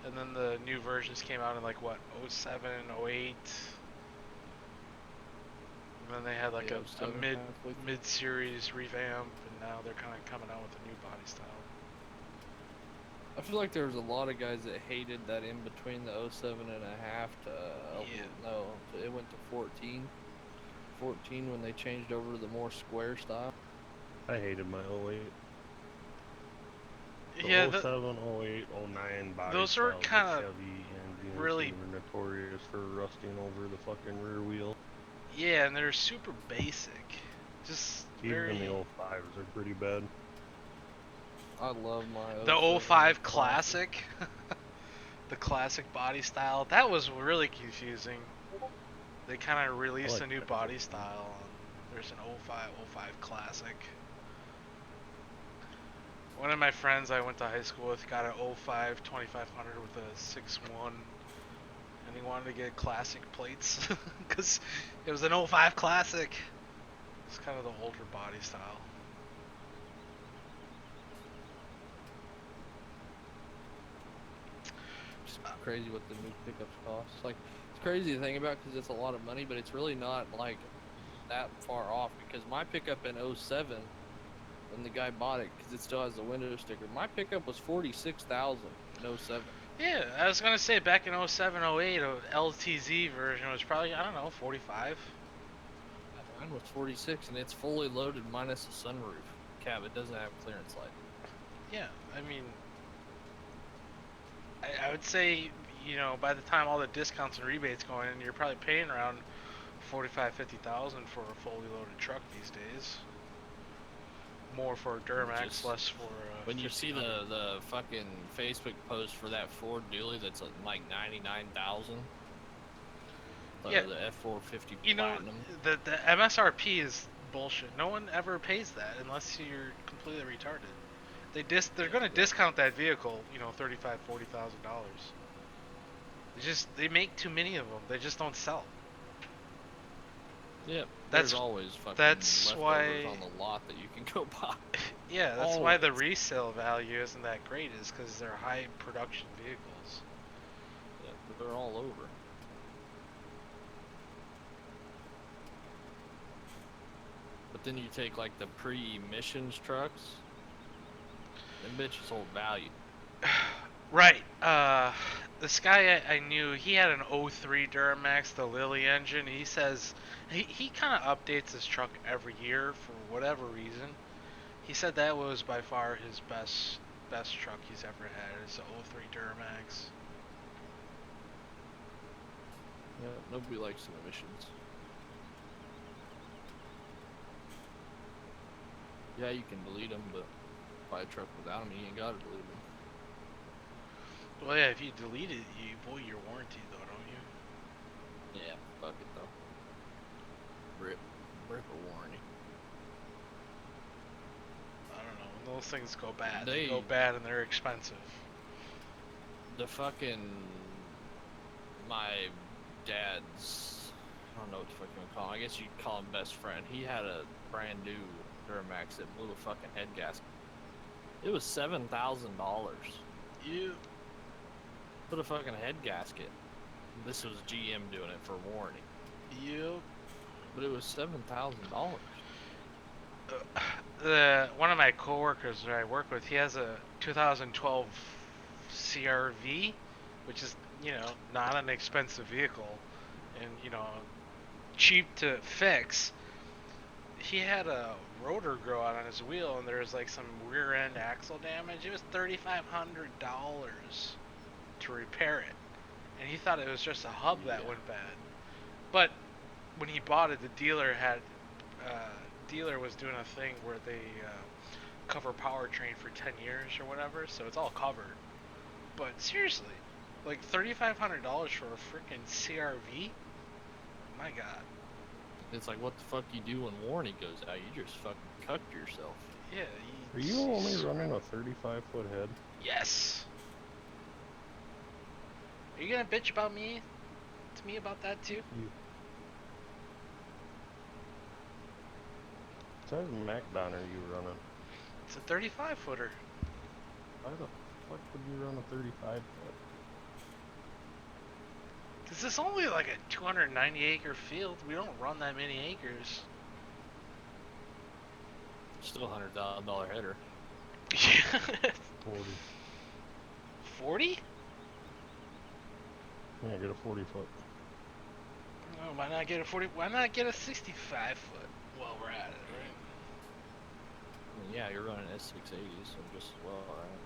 And then the new versions came out in like what '07, '08. And then they had like Yeah, a 07 halfway through. mid-series revamp, and now they're kind of coming out with a new body style. I feel like there was a lot of guys that hated that in between the 07 and a half to Yeah. no, it went to 14. 14 when they changed over to the more square style. I hated my '08. The Yeah, 07, '08, '09 body those are styles kind of of Chevy and GMC really- were notorious for rusting over the fucking rear wheel. yeah, and they're super basic. Just very. Even the 05s are pretty bad. I love my The 07 '05 classic, the classic body style, that was really confusing. They kind of released like a new that. body style. There's an '05 classic. One of my friends I went to high school with got an '05 2500 with a 6.1, and he wanted to get classic plates because it was an '05 classic. It's kind of the older body style. It's crazy what the new pickups cost. Like, it's crazy to think about because it's a lot of money, but it's really not like that far off. Because my pickup in '07, when the guy bought it, because it still has the window sticker, my pickup was $46,000 in '07. Yeah, I was gonna say back in '07, '08, a LTZ version was probably, I don't know, 45. Mine was 46, and it's fully loaded minus the sunroof. Cab, it doesn't have clearance light. Yeah, I mean, I would say, you know, by the time all the discounts and rebates go in, you're probably paying around 45, 50,000 for a fully loaded truck these days. More for Duramax, Just- less for. When you see 1500. the fucking Facebook post for that Ford dually that's like 99,000. Yeah. The F450 You know, Platinum. the MSRP is bullshit. No one ever pays that unless you're completely retarded. They're going to discount that vehicle, you know, $35,000, $40,000. They make too many of them. They just don't sell. Yep. That's- There's always fucking that's leftovers why- on the lot that you can go buy. Yeah, that's why the Always. resale value isn't that great, is because they're high production vehicles. Yeah, but they're all over. But then you take like the pre-emissions trucks. Them bitches hold value. Right. This guy I knew, he had an '03 Duramax, the Lily engine. He says he kind of updates his truck every year for whatever reason. He said that was by far his best truck he's ever had. Is the '03 Duramax. Yeah, nobody likes some emissions. Yeah, you can delete them, but buy a truck without them, you ain't gotta delete them. Well, yeah, if you delete it, you void your warranty, though, don't you? Yeah, fuck it though. Rip a warranty. I don't know. When those things go bad, They- they go bad and they're expensive. The fucking my dad's, I don't know what the fuck you would call him. I guess you'd call him best friend. He had a brand new Duramax that blew a fucking head gasket. It was $7,000. You. Put a fucking head gasket. This was GM doing it for warranty, You. but it was $7,000. One of my coworkers that I work with, he has a 2012 CRV, which is, you know, not an expensive vehicle, and, you know, cheap to fix. He had a rotor grow out on his wheel, and there was like some rear end axle damage. It was $3,500 to repair it, and he thought it was just a hub that Yeah. went bad. But when he bought it, the dealer was doing a thing where they cover powertrain for 10 years or whatever, so it's all covered. But seriously, like $3,500 for a freaking CRV? My God. It's like, what the fuck you do when warranty goes out? You just fucking cucked yourself. Yeah. Are you only running a 35-foot head? Yes. Are you gonna bitch about me? To me about that too? size MacDon are you running? It's a 35 footer. Why the fuck would you run a 35 foot? Cause it's only like a 290 acre field. We don't run that many acres. Still $100,000 header. Yeah. 40. 40? Yeah, get a 40 foot. Oh, why not get a 40? Why not get a 65 foot while we're at it, right? I mean, yeah, you're running S680, so just as well, right?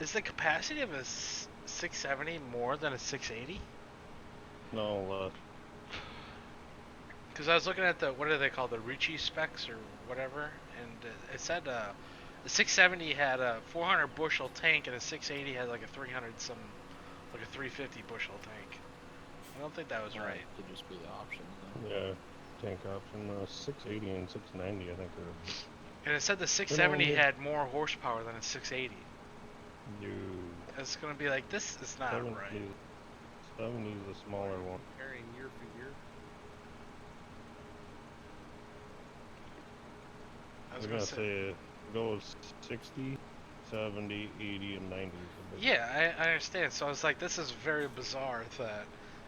Is the capacity of a 670 more than a 680? No, Because I was looking at the, what do they call, the Ricci specs or whatever, and it said the 670 had a 400 bushel tank and a 680 had like a 300 some, like a 350 bushel tank. I don't think that was right. Could just be the option, though. yeah, tank option. 680 and 690, I think are. And it said the 670 had more horsepower than a 680. Dude. It's gonna be like, this is not right. 70 is the smaller one. Comparing year for year. I was We're gonna gonna say, say go with 60, 70, 80, and 90. yeah, I understand. So I was like, this is very bizarre that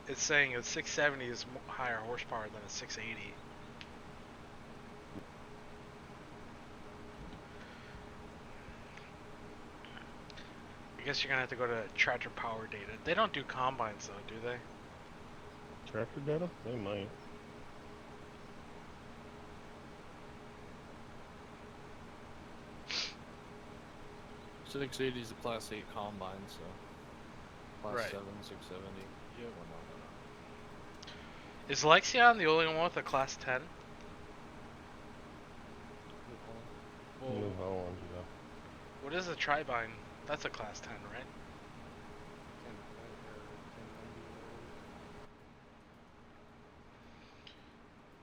it's saying a 670 is higher horsepower than a 680. I guess you're gonna have to go to tractor power data. They don't do combines though, do they? Tractor data? They might. Six eighty is a Class 8 combine, so Class Right. 7, 670. Yep. whatnot. Is Lexion the only one with a class 10? Well, New Holland, yeah. what is a Tribine? That's a class 10, right? 10 or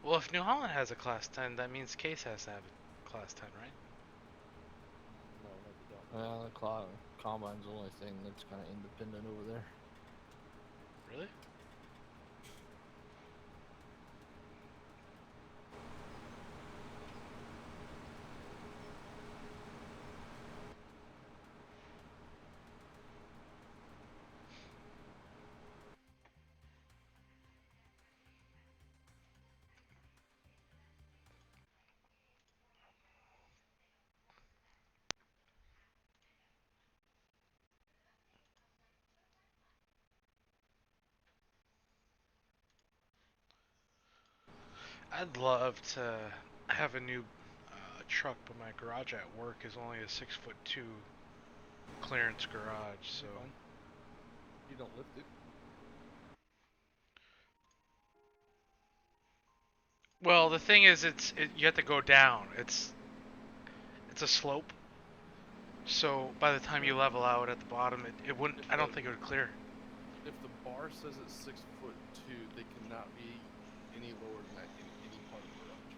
1090. Well, if New Holland has a class 10, that means Case has to have a class 10, right? No, they don't. Well, the combine's the only thing that's kind of independent over there. Really? I'd love to have a new truck, but my garage at work is only a 6'2" clearance garage, so You're fine. You don't lift it. well, the thing is, you have to go down. It's a slope, so by the time you level out at the bottom, it wouldn't. I don't think it would clear. If the bar says it's 6'2", they cannot be any lower than that in any part of the garage.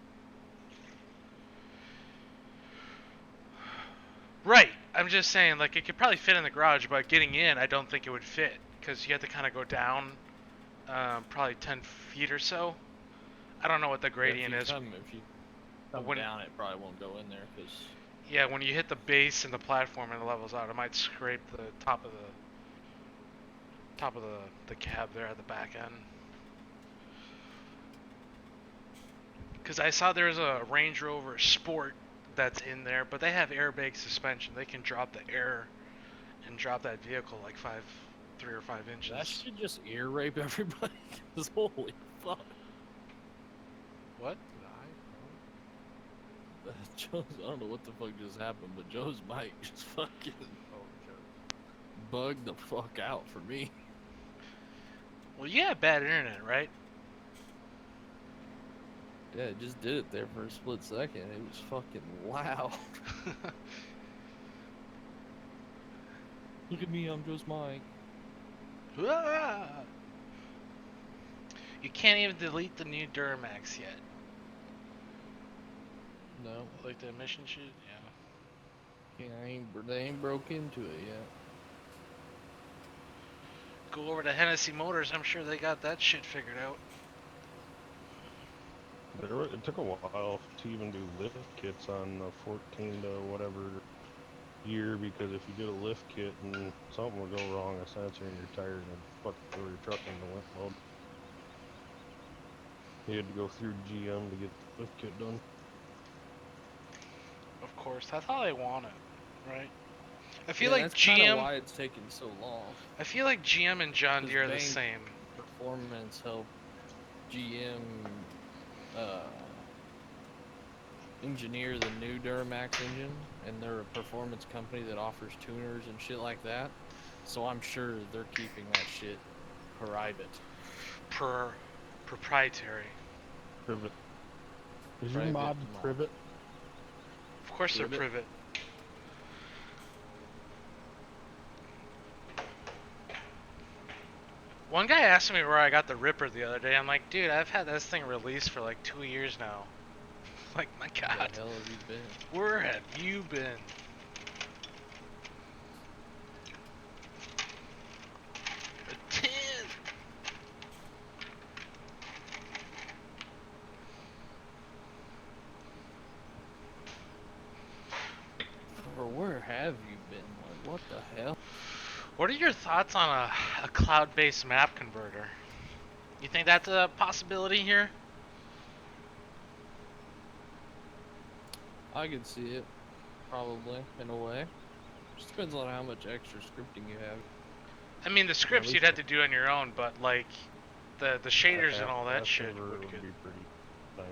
Right. I'm just saying, like, it could probably fit in the garage, but getting in, I don't think it would fit because you have to kind of go down, probably 10 feet or so. I don't know what the gradient is. If you come when- down, it probably won't go in there because Yeah, when you hit the base and the platform and it levels out, it might scrape the top of the cab there at the back end. Because I saw there's a Range Rover Sport that's in there, but they have airbag suspension. They can drop the air and drop that vehicle like 3 or 5 inches. that should just ear rape everybody. 'Cause holy fuck. What? Did I? Joe's, I don't know what the fuck just happened, but Joe's mic just fucking Oh, Joe. bugged the fuck out for me. Well, you have bad internet, right? Yeah, it just did it there for a split second. It was fucking loud. Look at me, I'm Joe's mic. Ah! You can't even delete the new Duramax yet. No, Like the emission shit? Yeah. they ain't broke into it yet. Go over to Hennessy Motors, I'm sure they got that shit figured out. It took a while to even do lift kits on the 14 to whatever year, because if you did a lift kit and something would go wrong, a sensor in your tire, and it'd fucking throw your truck into limp mode. You had to go through GM to get the lift kit done. Of course, that's how they want it, right? I feel Yeah, like that's kind of GM. why it's taking so long. I feel like GM and John 'Cause Deere are the Bank same. Performance help GM engineer the new Duramax engine, and they're a performance company that offers tuners and shit like that. So I'm sure they're keeping that shit private. Proprietary. Privet. Is your Private mod mod. privet? Of course they're Privet? privet. One guy asked me where I got the Ripper the other day. I'm like, dude, I've had this thing released for like 2 years now. Like, my God. Where the hell have you been? Where have you been? A 10. Or where have you been? Like, what the hell? What are your thoughts on a cloud-based map converter? You think that's a possibility here? I could see it, probably, in a way. Just depends on how much extra scripting you have. I mean, the scripts least you'd have to do on your own, but like the shaders and A all that half shit converter would would get. be pretty nice.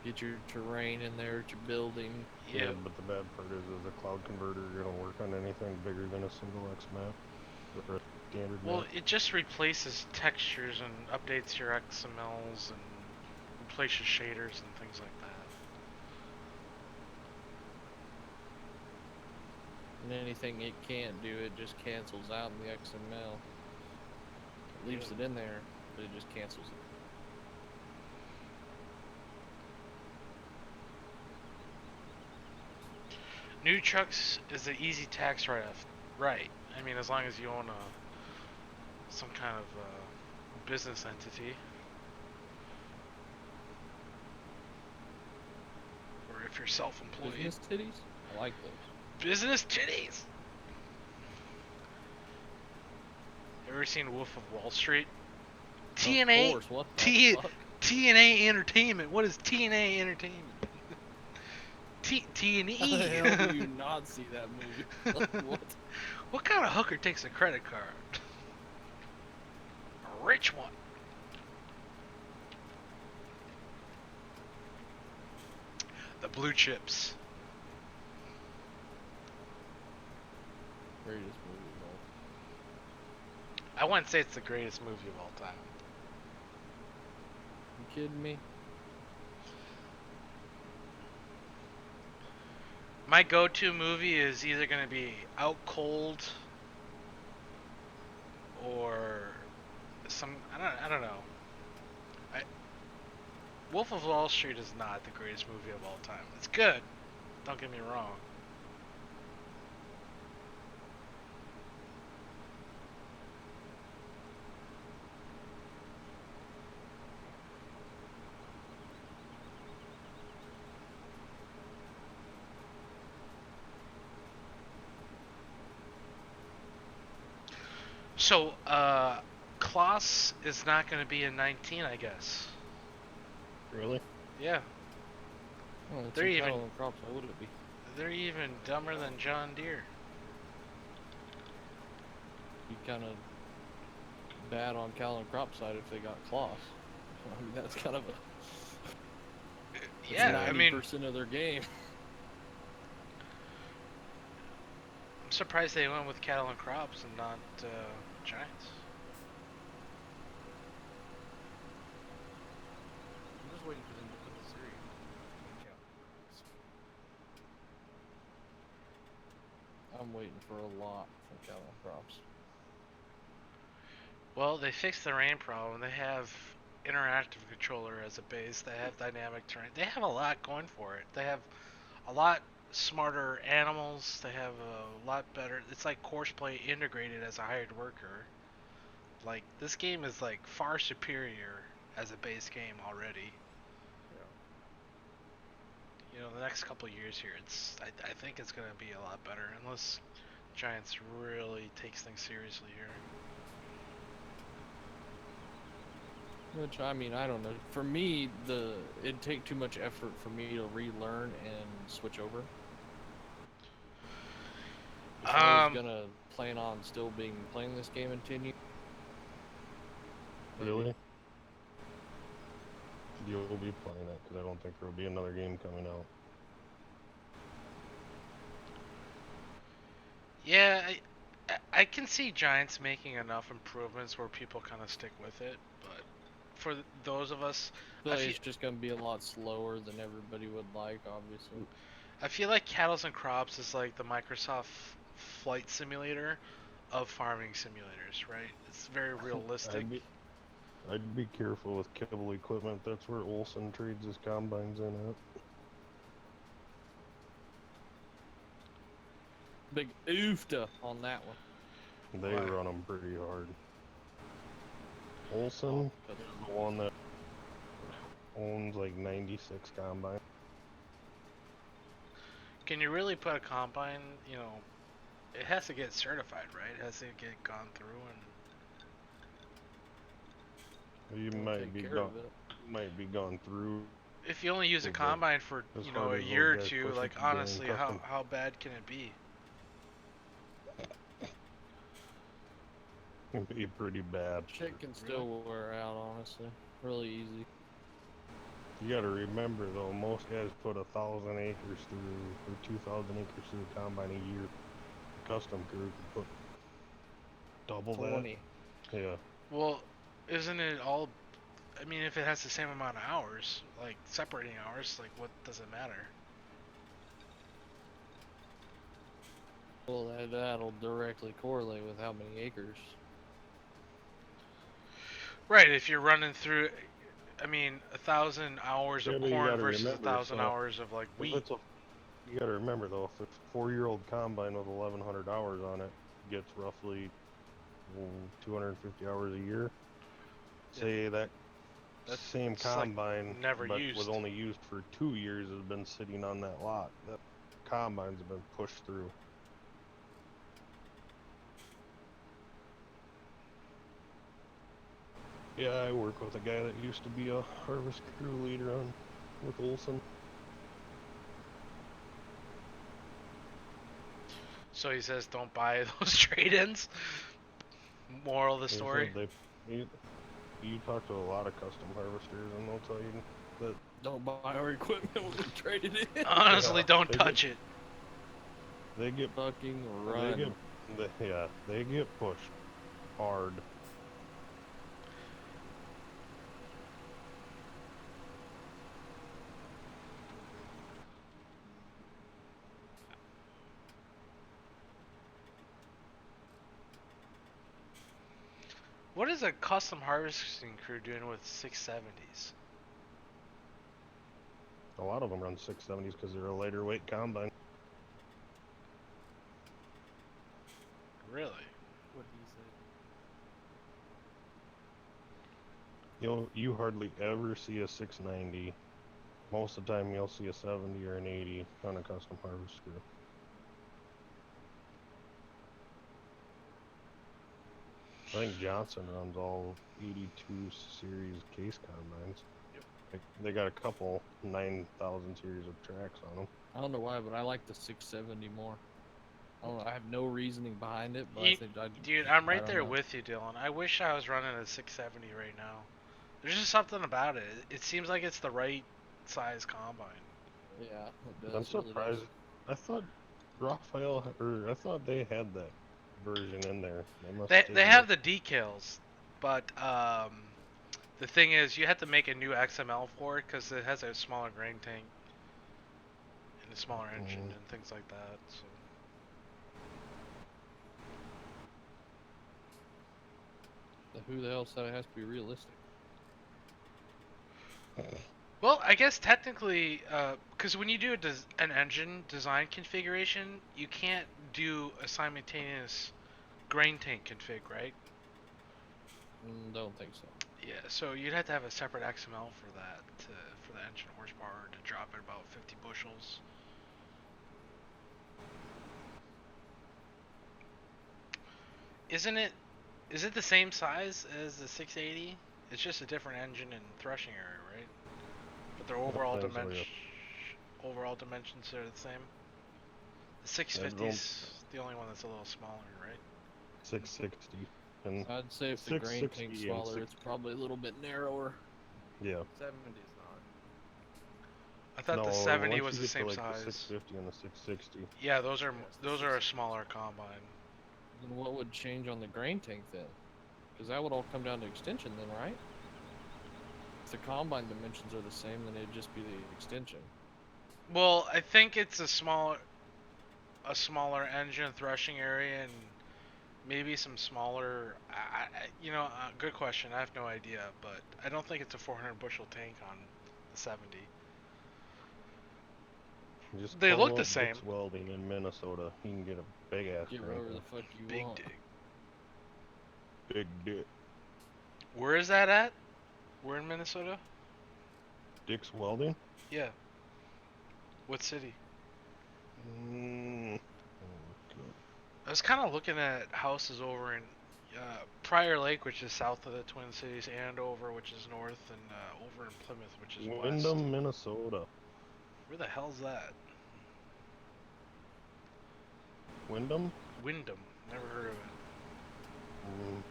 Get your terrain in there, your building. Yeah. But the bad part is a cloud converter gonna work on anything bigger than a single X map or a standard Well, map. it just replaces textures and updates your XMLs and replaces shaders and things like that. And anything it can't do, it just cancels out in the XML. It leaves it in there, but it just cancels it. New trucks is an easy tax write-off, right? I mean, as long as you own some kind of business entity, or if you're self-employed. Business titties? I like those. Business titties. Ever seen Wolf of Wall Street? TNA. Of course, what the fuck? TNA Entertainment. What is TNA Entertainment? T&E. How the hell do you not see that movie? Like, what? What kind of hooker takes a credit card? A rich one. The blue chips. Greatest movie of all. I wouldn't say it's the greatest movie of all time. You kidding me? My go-to movie is either going to be Out Cold or some I don't know. Wolf of Wall Street is not the greatest movie of all time. It's good. Don't get me wrong. So, Klaus is not going to be in 19, I guess. Really? Yeah, Oh, it's They're in even- Cattle and Crops. Why would it be? they're even dumber than John Deere. Be kind of bad on Cattle and Crop side if they got Kloss. I mean, that's kind of a Yeah, I mean, 90% of their game. I'm surprised they went with Cattle and Crops and not Giants. I'm just waiting for them to put the series in Cattle. I'm waiting for a lot from Cattle and Crops. Well, they fixed the rain problem. They have interactive controller as a base. They have dynamic terrain. They have a lot going for it. They have a lot smarter animals. They have a lot better. It's like Courseplay integrated as a hired worker. Like, this game is like far superior as a base game already. You know, the next couple years here, I think it's gonna be a lot better unless Giants really takes things seriously here. Which, I mean, I don't know. For me, it'd take too much effort for me to relearn and switch over. If I was gonna plan on still playing this game in 10 years. Really? You'll be playing it, because I don't think there'll be another game coming out. Yeah, I can see Giants making enough improvements where people kind of stick with it, but for those of us, But it's just gonna be a lot slower than everybody would like, obviously. I feel like Cattles and Crops is like the Microsoft Flight Simulator of farming simulators, right? It's very realistic. I'd be careful with kibble equipment. That's where Olsen trades his combines in at. Big oofta on that one. They run them pretty hard. Olsen is the one that owns like 96 combines. Can you really put a combine, you know, it has to get certified, right? It has to get gone through and... You might be gone through. If you only use a combine for, you know, a year or two, like, honestly, how bad can it be? It'd be pretty bad. Shit can still wear out, honestly. Really easy. You gotta remember though, most guys put 1,000 acres through, or 2,000 acres through the combine a year. Custom crew can put double 20. that. Yeah. Well, isn't it all? I mean, if it has the same amount of hours, like separating hours, like what does it matter? Well, that'll directly correlate with how many acres. Right, if you're running through, I mean, 1,000 hours of corn versus 1,000 hours of like wheat. You gotta remember though, if it's a 4-year-old combine with 1,100 hours on it, gets roughly 250 hours a year. Say that same combine, but was only used for 2 years, has been sitting on that lot. That combines have been pushed through. Yeah, I work with a guy that used to be a harvest crew leader with Olsen. So he says, don't buy those trade-ins. Moral of the story. You talk to a lot of custom harvesters, and they'll tell you that don't buy our equipment when we trade it in. Honestly, don't touch it. They get fucking run. They get pushed hard. What is a custom harvesting crew doing with 670s? A lot of them run 670s because they're a lighter weight combine. Really? What did he say? You hardly ever see a 690. Most of the time you'll see a 70 or an 80 on a custom harvest crew. I think Johnson runs all 82 series case combines. Yep. They got a couple 9,000 series of tracks on them. I don't know why, but I like the 670 more. I don't know, I have no reasoning behind it, but dude, I'm right there with you, Dylan. I wish I was running a 670 right now. There's just something about it. It seems like it's the right size combine. Yeah, it does. I'm surprised. I thought I thought they had that version in there. They have the decals, but the thing is, you have to make a new XML for it because it has a smaller grain tank and a smaller engine and things like that. So. Who the hell said it has to be realistic? Well, I guess technically, because when you do an engine design configuration, you can't do a simultaneous grain tank config, right? Don't think so. Yeah, so you'd have to have a separate XML for that, for the engine horsepower to drop at about 50 bushels. Isn't it? Is it the same size as the 680? It's just a different engine and threshing area, right? But their overall dimensions are the same. The 650's the only one that's a little smaller, right? 660 and I'd say if the grain 660 tank's and smaller, it's probably a little bit narrower. yeah. 70's not. I thought No, the 70 once was you the get same to like size. the 650 and the 660. Yeah, those are Yes, the those are a 660. smaller combine. Then what would change on the grain tank then? Because that would all come down to extension then, right? If the combine dimensions are the same, then it'd just be the extension. Well, I think it's a smaller engine threshing area and maybe some smaller. Good question. I have no idea, but I don't think it's a 400 bushel tank on the 70. Just They look call the up same. Dick's Welding in Minnesota. He can get a big ass Get grain whatever the tank. fuck you Big want. dig. Big dick. Where is that at? We're in Minnesota? Dick's Welding? Yeah. What city? I was kind of looking at houses over in Prior Lake, which is south of the Twin Cities, Andover, which is north, and over in Plymouth, which is west. Windham, Minnesota. Where the hell's that? Windham? Windham. Never heard of it.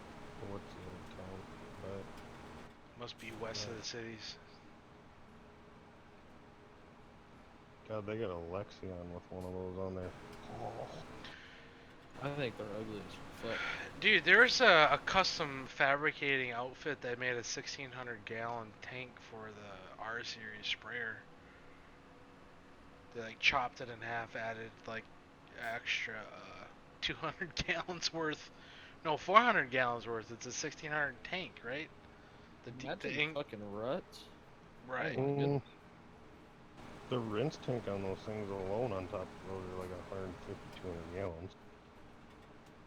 What's the town? Must be west of the cities. God, they got a Lexion with one of those on there. I think they're ugly as fuck. Dude, there's a custom fabricating outfit that made a 1,600 gallon tank for the R series sprayer. They like chopped it in half, added like extra 200 gallons worth. No, 400 gallons worth. It's a 1,600 tank, right? Imagine fucking ruts. Right. Oh my goodness. The rinse tank on those things alone on top of those are like 150, 200 gallons.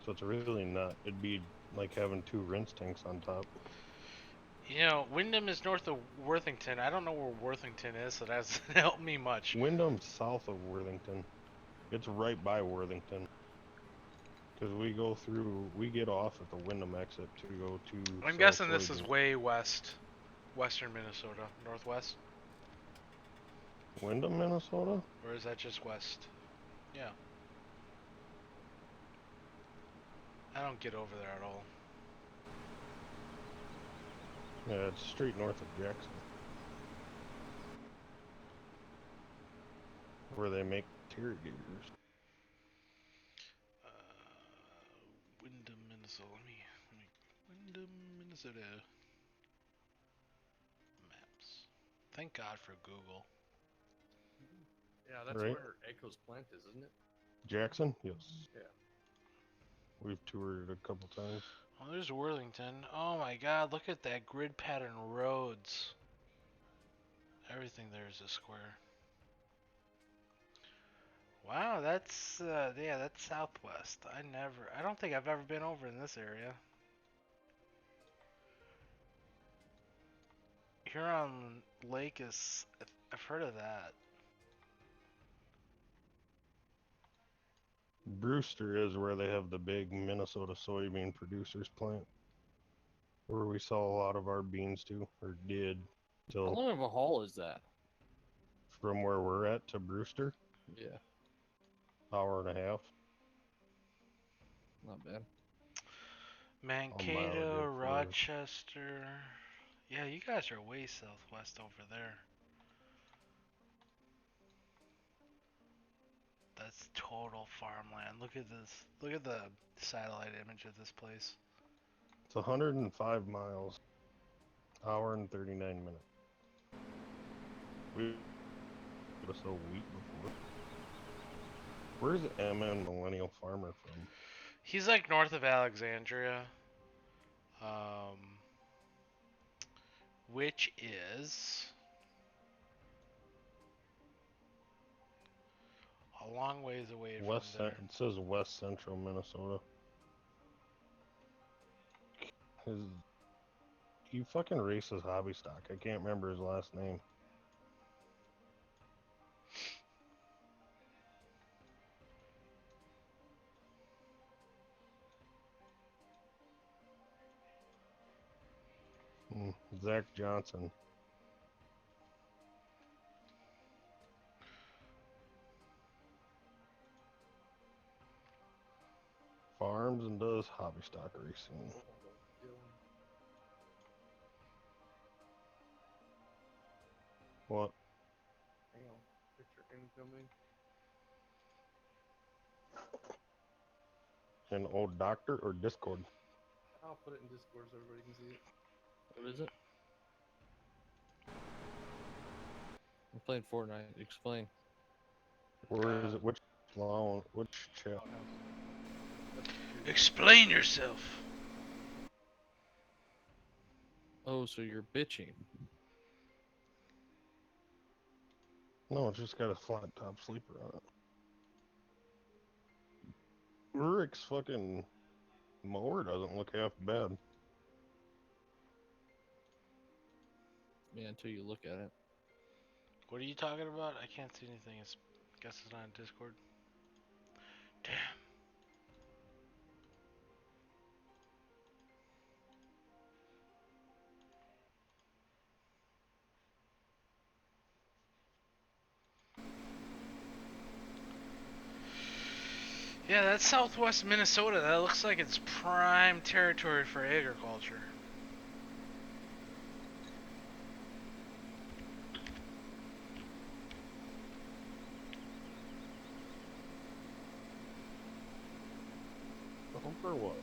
So it's really not. It'd be like having two rinse tanks on top. You know, Windham is north of Worthington. I don't know where Worthington is, so that doesn't help me much. Windham's south of Worthington. It's right by Worthington. Because we get off at the Windham exit to go to. I'm South guessing this is Oregon. way west, western Minnesota, northwest. Windham, Minnesota? Or is that just west? Yeah. I don't get over there at all. Yeah, it's straight north of Jackson. Where they make irrigators. Windham, Minnesota. Windham, Minnesota. Maps. Thank God for Google. Yeah, that's Right. where Echo's plant is, isn't it? Jackson? Yes. Yeah. We've toured it a couple times. Oh, there's Worthington. Oh my God, look at that grid pattern roads. Everything there is a square. Wow, that's that's southwest. I don't think I've ever been over in this area. Huron Lake is, I've heard of that. Brewster is where they have the big Minnesota soybean producers plant. Where we sell a lot of our beans to, or did, How till long of a haul is that? from where we're at to Brewster, Yeah, hour and a half. not bad. Mankato, Rochester. Yeah, you guys are way southwest over there. That's total farmland. Look at this. Look at the satellite image of this place. It's 105 miles, hour and 39 minutes. We sold wheat before. Where's MN Millennial Farmer from? He's like north of Alexandria, which is a long ways away from there. It says West Central Minnesota. He fucking races hobby stock. I can't remember his last name. Zach Johnson. Farms and does hobby stock racing. What? Hang on. Picture incoming. An old doctor or Discord? I'll put it in Discord so everybody can see it. What is it? I'm playing Fortnite. Explain. Where is it? Which lawn? Which chat? Explain yourself. Oh, so you're bitching. No, it's just got a flat top sleeper on it. Rick's fucking mower doesn't look half bad. Yeah, until you look at it. What are you talking about? I can't see anything. I guess it's not on Discord. Damn. Yeah, that's southwest Minnesota. That looks like it's prime territory for agriculture. Home for what?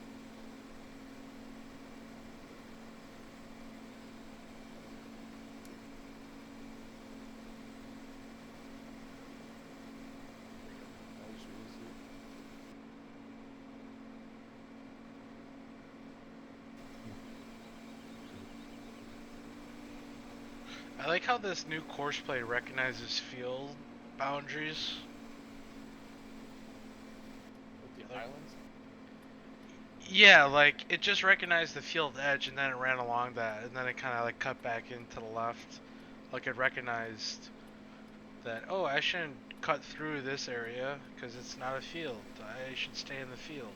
I like how this new Courseplay recognizes field boundaries. With the islands? Yeah, like it just recognized the field edge and then it ran along that and then it kind of like cut back into the left. Like it recognized that, oh, I shouldn't cut through this area because it's not a field. I should stay in the field.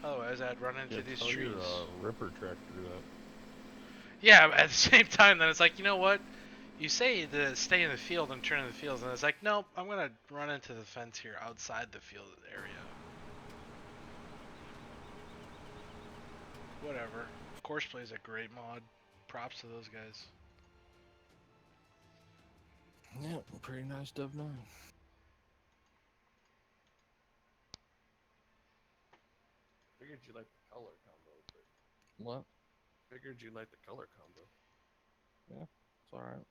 Otherwise, I'd run into these tell trees. your Ripper tractor that. Yeah, but at the same time, then it's like, you know what? You say to stay in the field and turn in the fields, and it's like, nope, I'm gonna run into the fence here outside the field area. Whatever. Courseplay is a great mod. Props to those guys. Yeah, pretty nice Dub 9. Figured you like the color combo, but What? figured you like the color combo. Yeah, it's alright.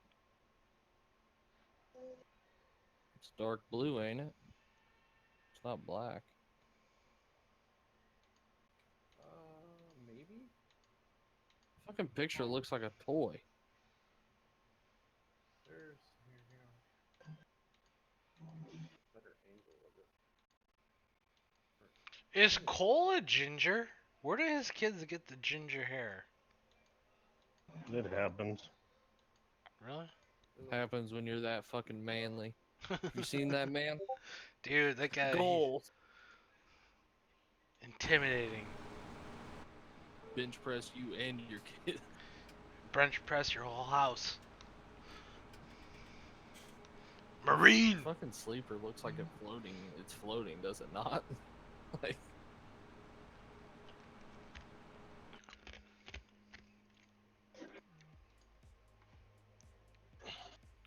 It's dark blue, ain't it? It's not black. Maybe? Fucking picture looks like a toy. There's here. Better angle of it. Is Cole a ginger? Where do his kids get the ginger hair? It happens. Really? Happens when you're that fucking manly. You seen that man? Dude, that guy, he's Goals. intimidating. Bench press you and your kid. Bench press your whole house. Marine! Fucking sleeper looks like it's floating. It's floating, does it not? Like.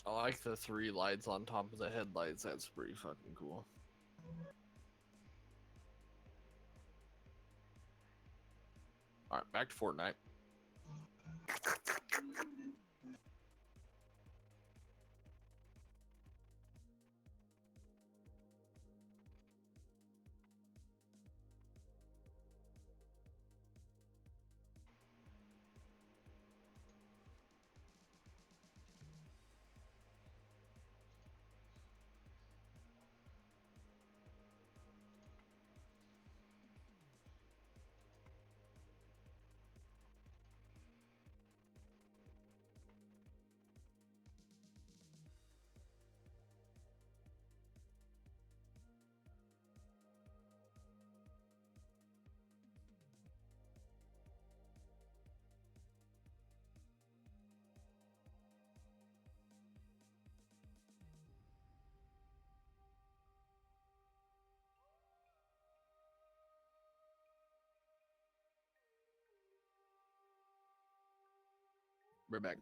I like the 3 lights on top of the headlights. That's pretty fucking cool. Alright, back to Fortnite. We're back.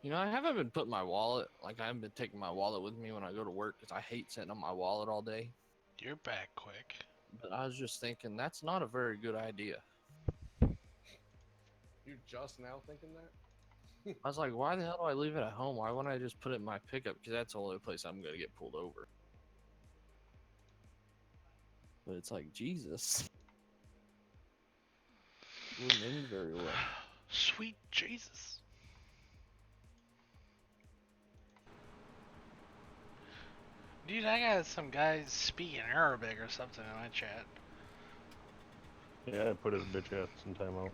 You know, I haven't been putting my wallet, like I haven't been taking my wallet with me when I go to work because I hate sitting on my wallet all day. You're back quick. But I was just thinking that's not a very good idea. You're just now thinking that? I was like, why the hell do I leave it at home? Why wouldn't I just put it in my pickup? Because that's the only place I'm going to get pulled over. But it's like, Jesus. Wouldn't end very well. Sweet Jesus. Dude, I got some guys speaking Arabic or something in my chat. Yeah, I put his bitch ass in timeout.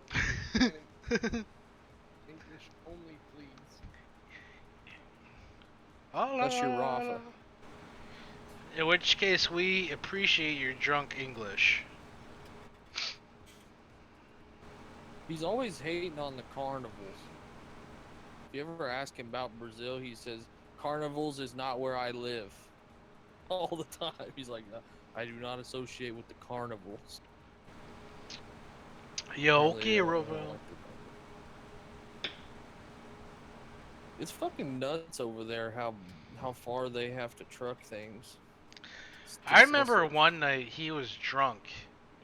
English only, please. Unless you're Rafa. In which case, we appreciate your drunk English. He's always hating on the carnivals. If you ever ask him about Brazil, he says, carnivals is not where I live. All the time. He's like, I do not associate with the carnivals. Yo, Apparently, okay, they don't Robo. like the- It's fucking nuts over there how far they have to truck things. I remember one night he was drunk,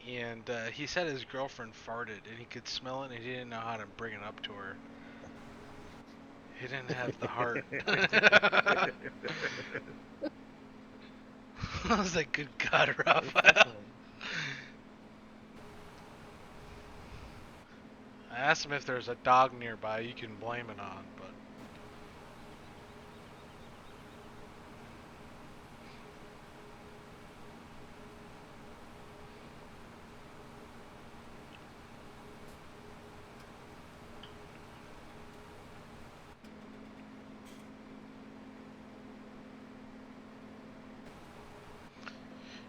and he said his girlfriend farted, and he could smell it, and he didn't know how to bring it up to her. He didn't have the heart. I was like, good God, Raphael. I asked him if there's a dog nearby you can blame it on, but...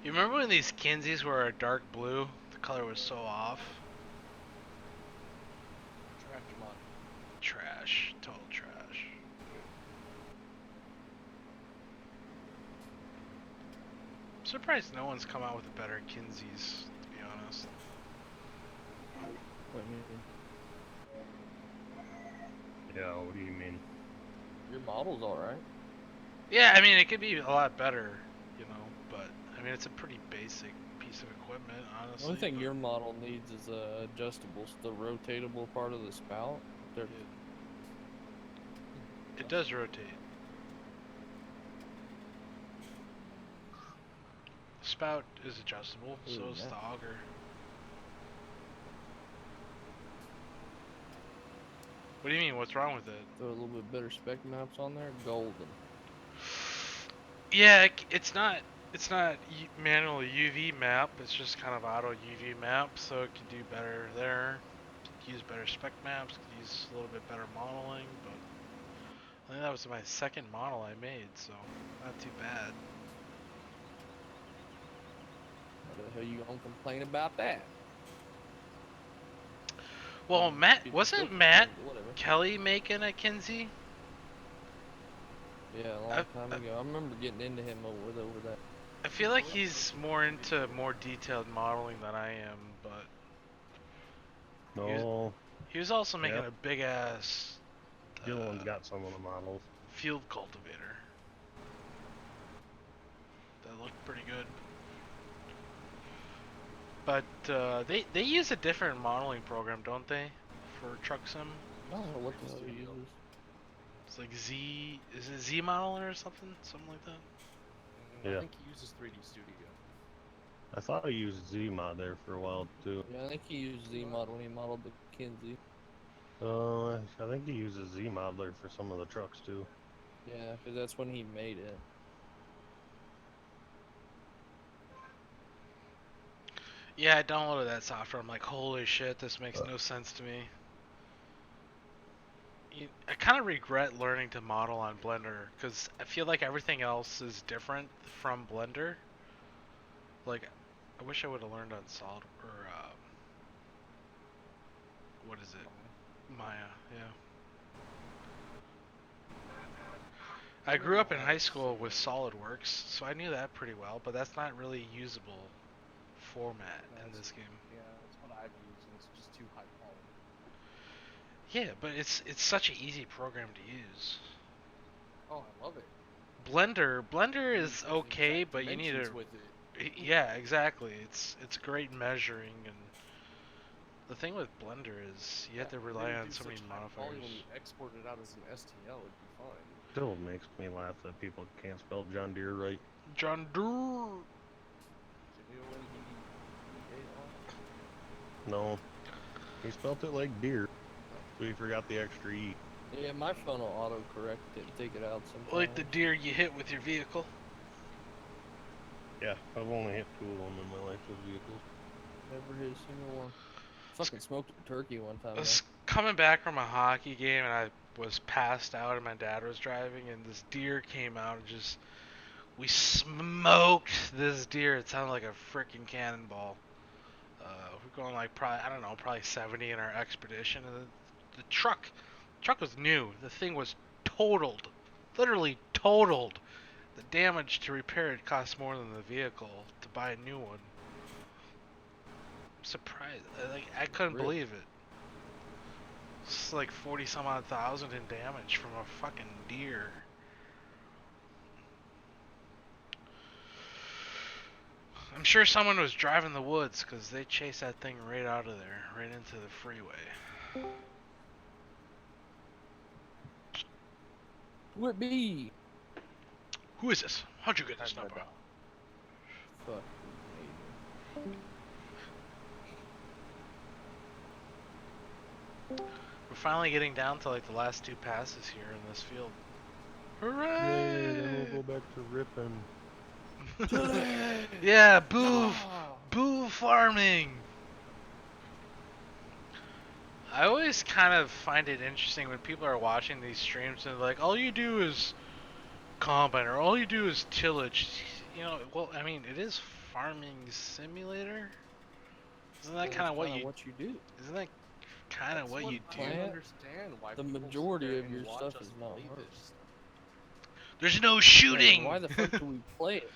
You remember when these Kinseys were a dark blue? The color was so off. Trash mod. Trash. Total trash. I'm surprised no one's come out with a better Kinseys, to be honest. What do you mean? Yeah, what do you mean? Your model's alright. Yeah, I mean, it could be a lot better, you know, but, I mean, it's a pretty basic piece of equipment, honestly. The only thing but... your model needs is adjustables, the rotatable part of the spout. It does rotate. The spout is adjustable, so Ooh, is yeah. the auger. What do you mean? What's wrong with it? Throw a little bit better spec maps on there. Golden. Yeah, it's not manual UV map. It's just kind of auto UV map, so it can do better there. Could use better spec maps. Could use a little bit better modeling, but I think that was my second model I made, so not too bad. What the hell you gonna complain about that? Well, Matt People wasn't still Matt complain, whatever. Kelly making a Kinsey? Yeah, a long time ago. I remember getting into him over that. I feel like he's more into more detailed modeling than I am, but No, he was also making Yep. a big ass Dylan's got some of the models. field cultivator that looked pretty good. But they use a different modeling program, don't they, for truck sim? I don't know what the hell he uses. It's like Z, is it Z Modeler or something like that? Yeah. I think he uses 3D Studio. I thought I used Zmod there for a while too. Yeah, I think he used Z-Mod when he modeled the Kinsey. I think he uses Zmodeler for some of the trucks too. Yeah, because that's when he made it. Yeah, I downloaded that software. I'm like, holy shit, this makes no sense to me. I kind of regret learning to model on Blender because I feel like everything else is different from Blender. Like, I wish I would have learned on Solid or what is it? Maya. Yeah. I grew up in high school with SolidWorks, so I knew that pretty well, but that's not really usable format in this game. Yeah, that's what I've used, and it's just too high quality. Yeah, but it's such an easy program to use. Oh, I love it. Blender You is can get okay, exact but you need dimensions to. with it. Yeah, exactly. It's great measuring, and the thing with Blender is you have to It rely didn't on do so many such high quality when you modifiers. export it out as an STL, it'd be fine. Still makes me laugh that people can't spell John Deere right. John Doerr. J-O-N-D-E-A-R. No, he spelt it like deer, so he forgot the extra E. Yeah, my phone will autocorrect it and take it out sometimes. Like the deer you hit with your vehicle. Yeah, I've only hit 2 of them in my life with vehicles. Never hit a single one. Fucking smoked a turkey one time. I was coming back from a hockey game and I was passed out and my dad was driving and this deer came out and just we smoked this deer. It sounded like a freaking cannonball. We're going like probably 70 in our expedition, and the truck was new. The thing was totaled, literally totaled. The damage to repair it cost more than the vehicle to buy a new one. I'm surprised. I couldn't Really? believe it. It's like 40 some odd thousand in damage from a fucking deer. I'm sure someone was driving the woods because they chased that thing right out of there, right into the freeway. Who it be? Who is this? How'd you get this number? Fuck. We're finally getting down to like the last 2 passes here in this field. Yay, Hooray! then we'll go back to ripping. Yeah, boo farming. I always kind of find it interesting when people are watching these streams and like, all you do is combine or all you do is tillage. You know, well, I mean, it is farming simulator. Isn't that kind of what you do? Isn't that kind of what you do? I don't understand why The people sit majority there of and your watch stuff us is not play hard. this. There's no Yeah, shooting. why the fuck do we play it?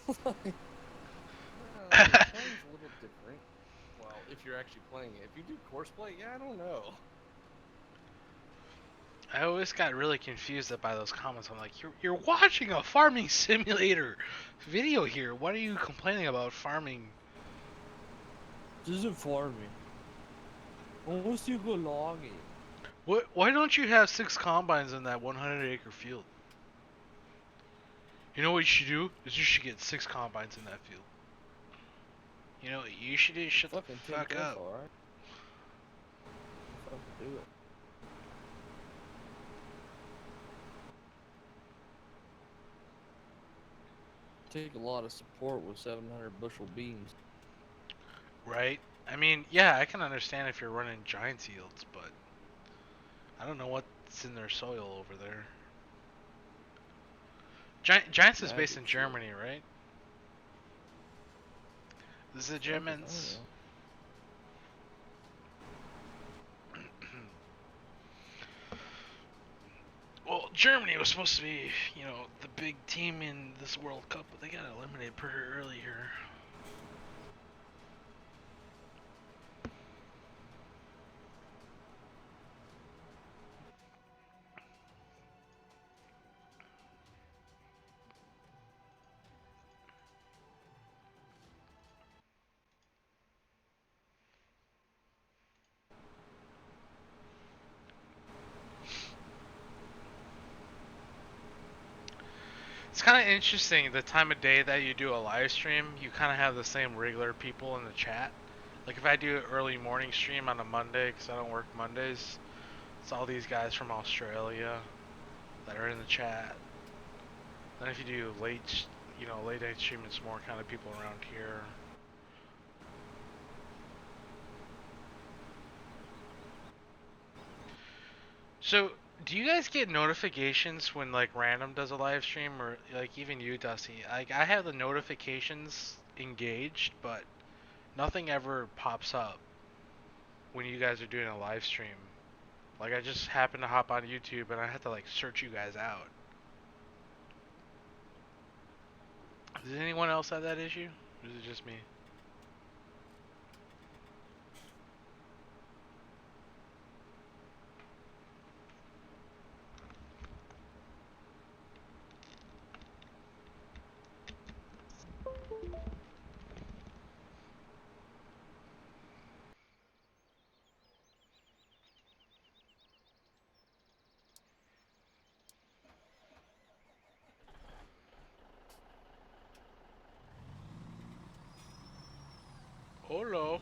Playing's a little different. Well, if you're actually playing it. If you do Courseplay, yeah, I don't know. I always got really confused by those comments. I'm like, you're watching a farming simulator video here. What are you complaining about farming? This isn't farming. Unless you go logging. Why don't you have 6 combines in that 100-acre field? You know what you should do? Is you should get 6 combines in that field. You know what you should do? Shut the fuck up. Alright? Fucking do it. Take a lot of support with 700 bushel beans. Right? I mean, yeah, I can understand if you're running giant yields, but I don't know what's in their soil over there. Giants is based in Germany, right? This is the Germans. Well, Germany was supposed to be, you know, the big team in this World Cup, but they got eliminated pretty early here. It's kind of interesting the time of day that you do a live stream. You kind of have the same regular people in the chat. Like if I do an early morning stream on a Monday, because I don't work Mondays, it's all these guys from Australia. that are in the chat. Then if you do late, late night stream, it's more kind of people around here. So, do you guys get notifications when like random does a live stream, or like even you, Dusty? Like I have the notifications engaged, but nothing ever pops up when you guys are doing a live stream. Like I just happened to hop on YouTube and I had to like search you guys out. Does anyone else have that issue? Or is it just me? Hello.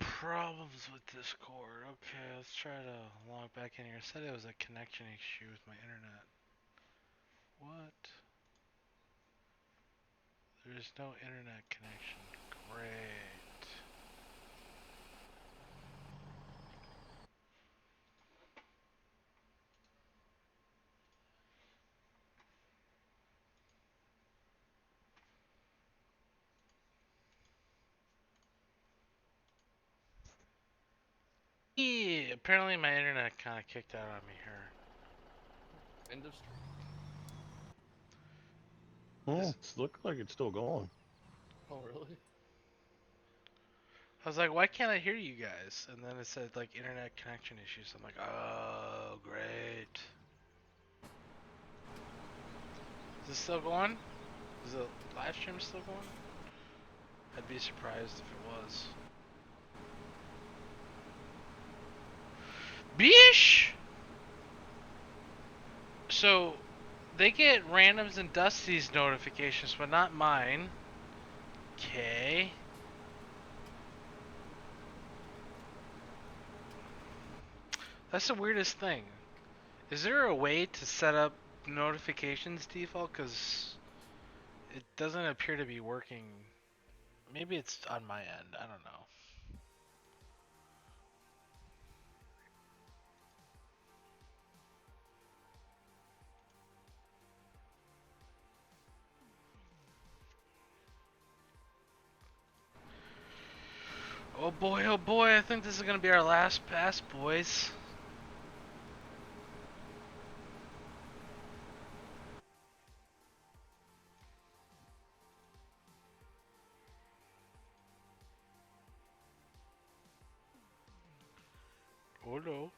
Problems with Discord. Okay, let's try to log back in here. It said it was a connection issue with my internet. What? There's no internet connection. Great. Apparently my internet kind of kicked out on me here. Industry. Well, it's looks like it's still going. Oh, really? I was like, why can't I hear you guys? And then it said like internet connection issues. I'm like, oh, great. Is this still going? Is the live stream still going? I'd be surprised if it was. Bish! So, they get randoms and Dusty's notifications, but not mine. Okay. That's the weirdest thing. Is there a way to set up notifications default? Because it doesn't appear to be working. Maybe it's on my end. I don't know. Oh boy, I think this is gonna be our last pass, boys. Oh no.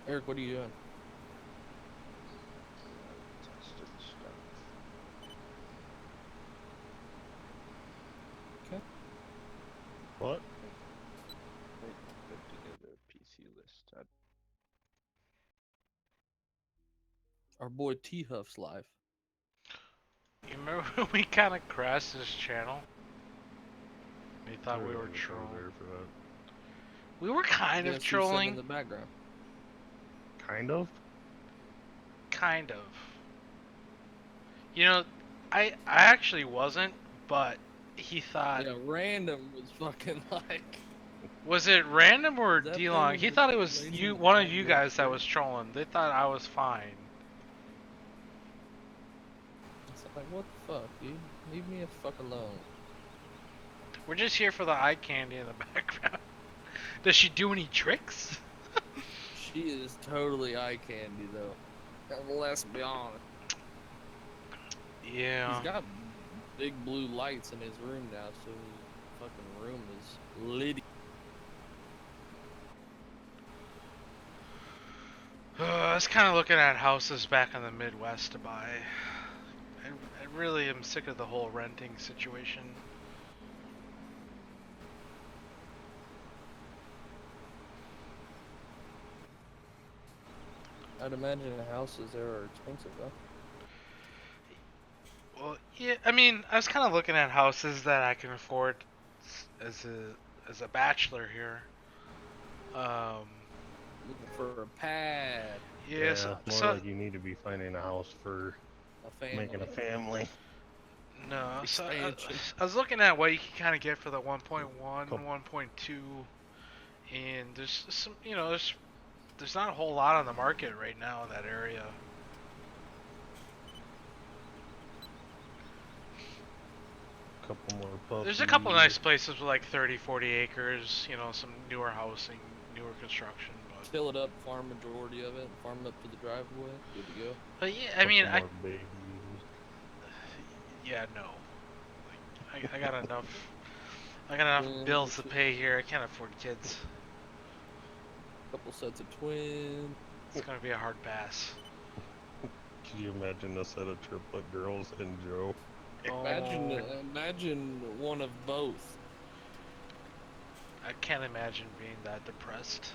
Eric, what are you doing? Tested stuff. Okay. What? I put together a PC list. Our boy T Huff's live. You remember when we kind of crashed this channel? They thought we were Everything was trolling. there for that. We were kind of Yes, you said in trolling. the background. Kind of? Kind of. You know, I actually wasn't, but he thought. Yeah, random was fucking like. Was it random or That D-Long? thing He was thought it was lazy you, as one of hell, you no guys that shit. was trolling. They thought I was fine. It's like, what the fuck, dude? Leave me a fuck alone. We're just here for the eye candy in the background. Does she do any tricks? She is totally eye candy, though. Let's be honest. Yeah. He's got big blue lights in his room now, so his fucking room is lit. I was kind of looking at houses back in the Midwest to buy. I really am sick of the whole renting situation. I'd imagine the houses there are expensive, though. Well, yeah, I mean, I was kind of looking at houses that I can afford as a bachelor here. Looking for a pad, Yeah, more like you need to be finding a house for a family. making a family. no, so Expansion. I was looking at what you can kind of get for the 1.1, Couple. 1.2, and there's some, there's not a whole lot on the market right now in that area. Couple more puppies. There's a couple nice places with like 30, 40 acres, some newer housing, newer construction, but Fill it up, farm majority of it, farm up to the driveway, good to go. but yeah, I mean, Couple more babies. yeah, no. Like, I got enough. I got enough Yeah, bills to that's it. pay here. I can't afford kids. Couple sets of twins. It's gonna be a hard pass. Could you imagine a set of triplet girls and Joe? Imagine one of both. I can't imagine being that depressed.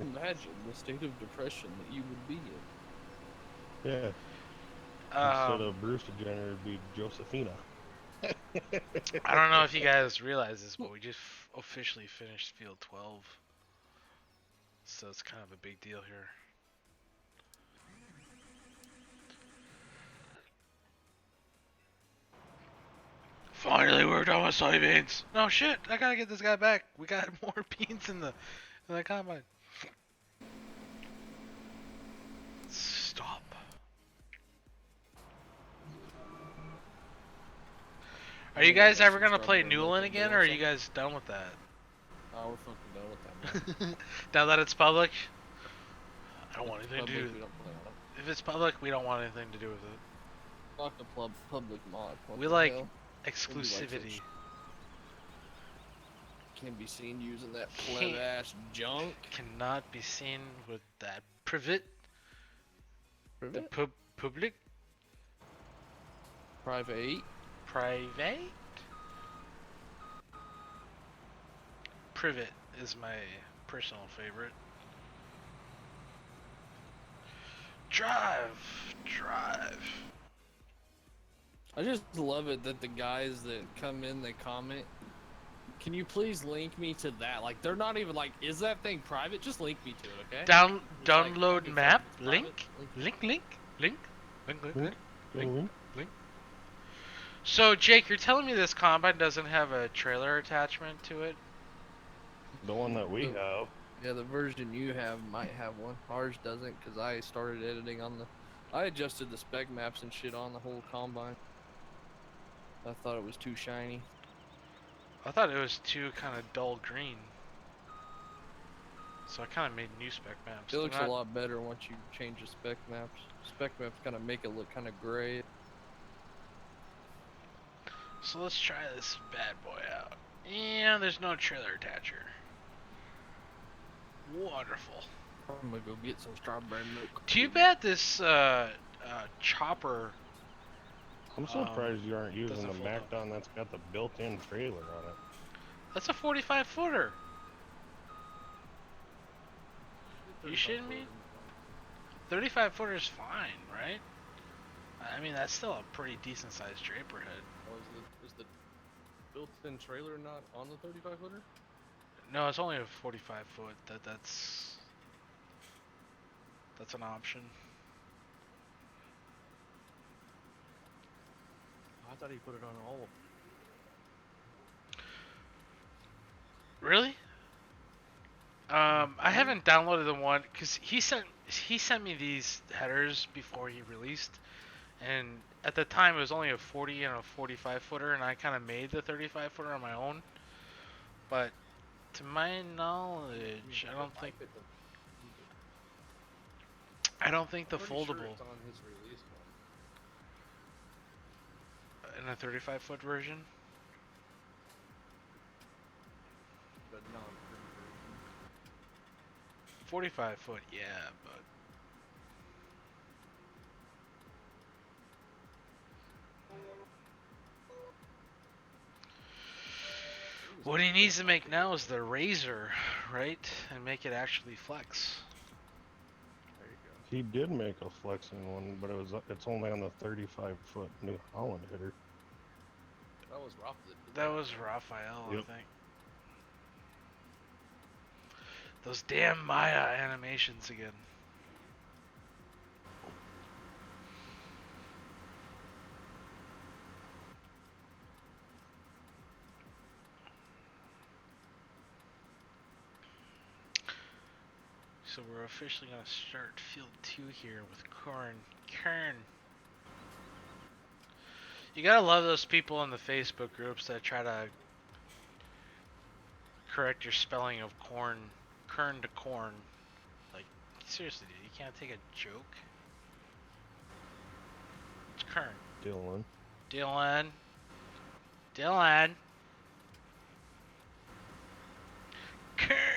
Imagine the state of depression that you would be in. Yeah. Instead of Bruce Jenner, it'd be Josephina. I don't know if you guys realize this, but we just officially finished Field 12. So it's kind of a big deal here. Finally, we're done with soybeans. No shit, I gotta get this guy back. We got more beans in the combine. Stop. Are you guys ever gonna play Newland again, or are you guys done with that? Oh, we're fucking done with that, man. Now that it's public, I don't want anything to Public, do. we don't play on it. If it's public, we don't want anything to do with it. Fuck the public mod. What We the like hell? exclusivity. Can't be seen using that pleb ass junk. Cannot be seen with that private, Private? public, Private. private. Privet is my personal favorite. Drive. I just love it that the guys that come in, they comment. Can you please link me to that? Like, they're not even like, is that thing private? Just link me to it, okay? It's like, Download okay, map, fuck, it's private. link. So Jake, you're telling me this combine doesn't have a trailer attachment to it? The one that we have. Yeah, the version you have might have one. Ours doesn't, because I started editing on the... I adjusted the spec maps and shit on the whole combine. I thought it was too shiny. I thought it was too kind of dull green. So I kind of made new spec maps. It looks a lot better once you change the spec maps. Spec maps kind of make it look kind of gray. So let's try this bad boy out. And there's no trailer attacher. Wonderful. I'm gonna go get some strawberry milk. Too bad this chopper. I'm surprised you aren't using doesn't the fold up. MacDon that's got the built-in trailer on it. That's a 45 footer. You shitting me? 35 footer is fine, right? I mean, that's still a pretty decent sized draper head. Oh, is the built-in trailer not on the 35 footer? No, it's only a 45 foot. That's an option. thought he put it on all of them. Really? I haven't downloaded the one because he sent me these headers before he released, and at the time it was only a 40 and a 45 footer, and I kind of made the 35 footer on my own. But to my knowledge, I don't think the I'm pretty foldable sure it's on his release one. in a 35 foot version. The non-free version. 45 foot, yeah, but what he needs to make now is the razor, right? And make it actually flex. There you go. He did make a flexing one, but it's only on the 35-foot New Holland hitter. That was Rob that did That was Raphael, Yep. I think. Those damn Maya animations again. So we're officially gonna start field 2 here with Kern. You gotta love those people in the Facebook groups that try to correct your spelling of kern to corn. Like, seriously, dude, you can't take a joke. It's Kern. Dylan. Kern.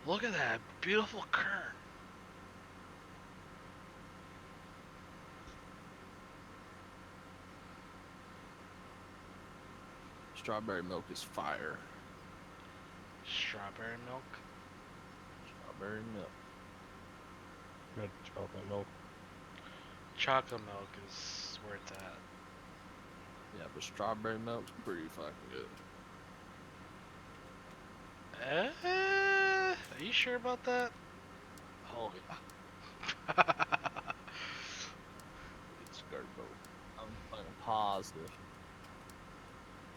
Look at that beautiful kern. Strawberry milk is fire. Strawberry milk. Strawberry milk. Got chocolate milk. Chocolate milk is where it's at. Yeah, but strawberry milk's pretty fucking good. Are you sure about that? Oh yeah. It's Garbo. I'm fucking positive.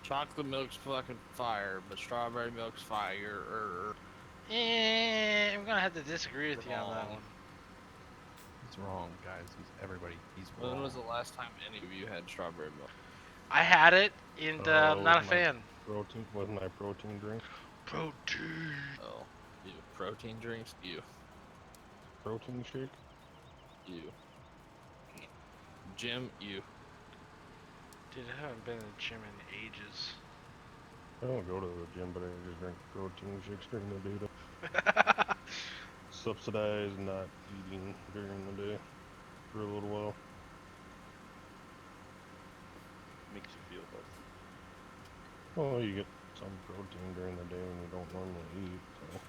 Chocolate milk's fucking fire, but strawberry milk's fire. I'm gonna have to disagree with you on that Wrong. one. He's wrong, guys. He's wrong. When was the last time any of you had strawberry milk? I had it, and I'm not a with my fan. Protein with my protein drink. Protein. Oh, you protein drinks? You. Protein shake. You. Jim, you. Dude, I haven't been to the gym in ages. I don't go to the gym, but I just drink protein shakes during the day to subsidize not eating during the day for a little while. Makes you feel healthy. Well, you get some protein during the day when you don't normally eat. So.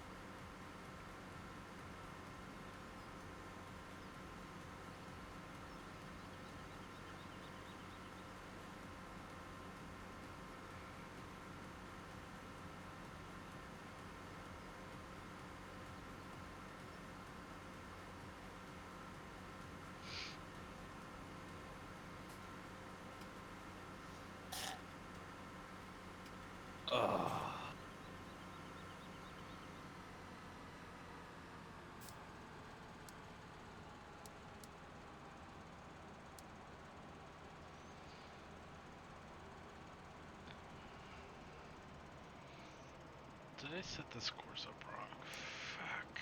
Did I set this course up wrong? Fuck.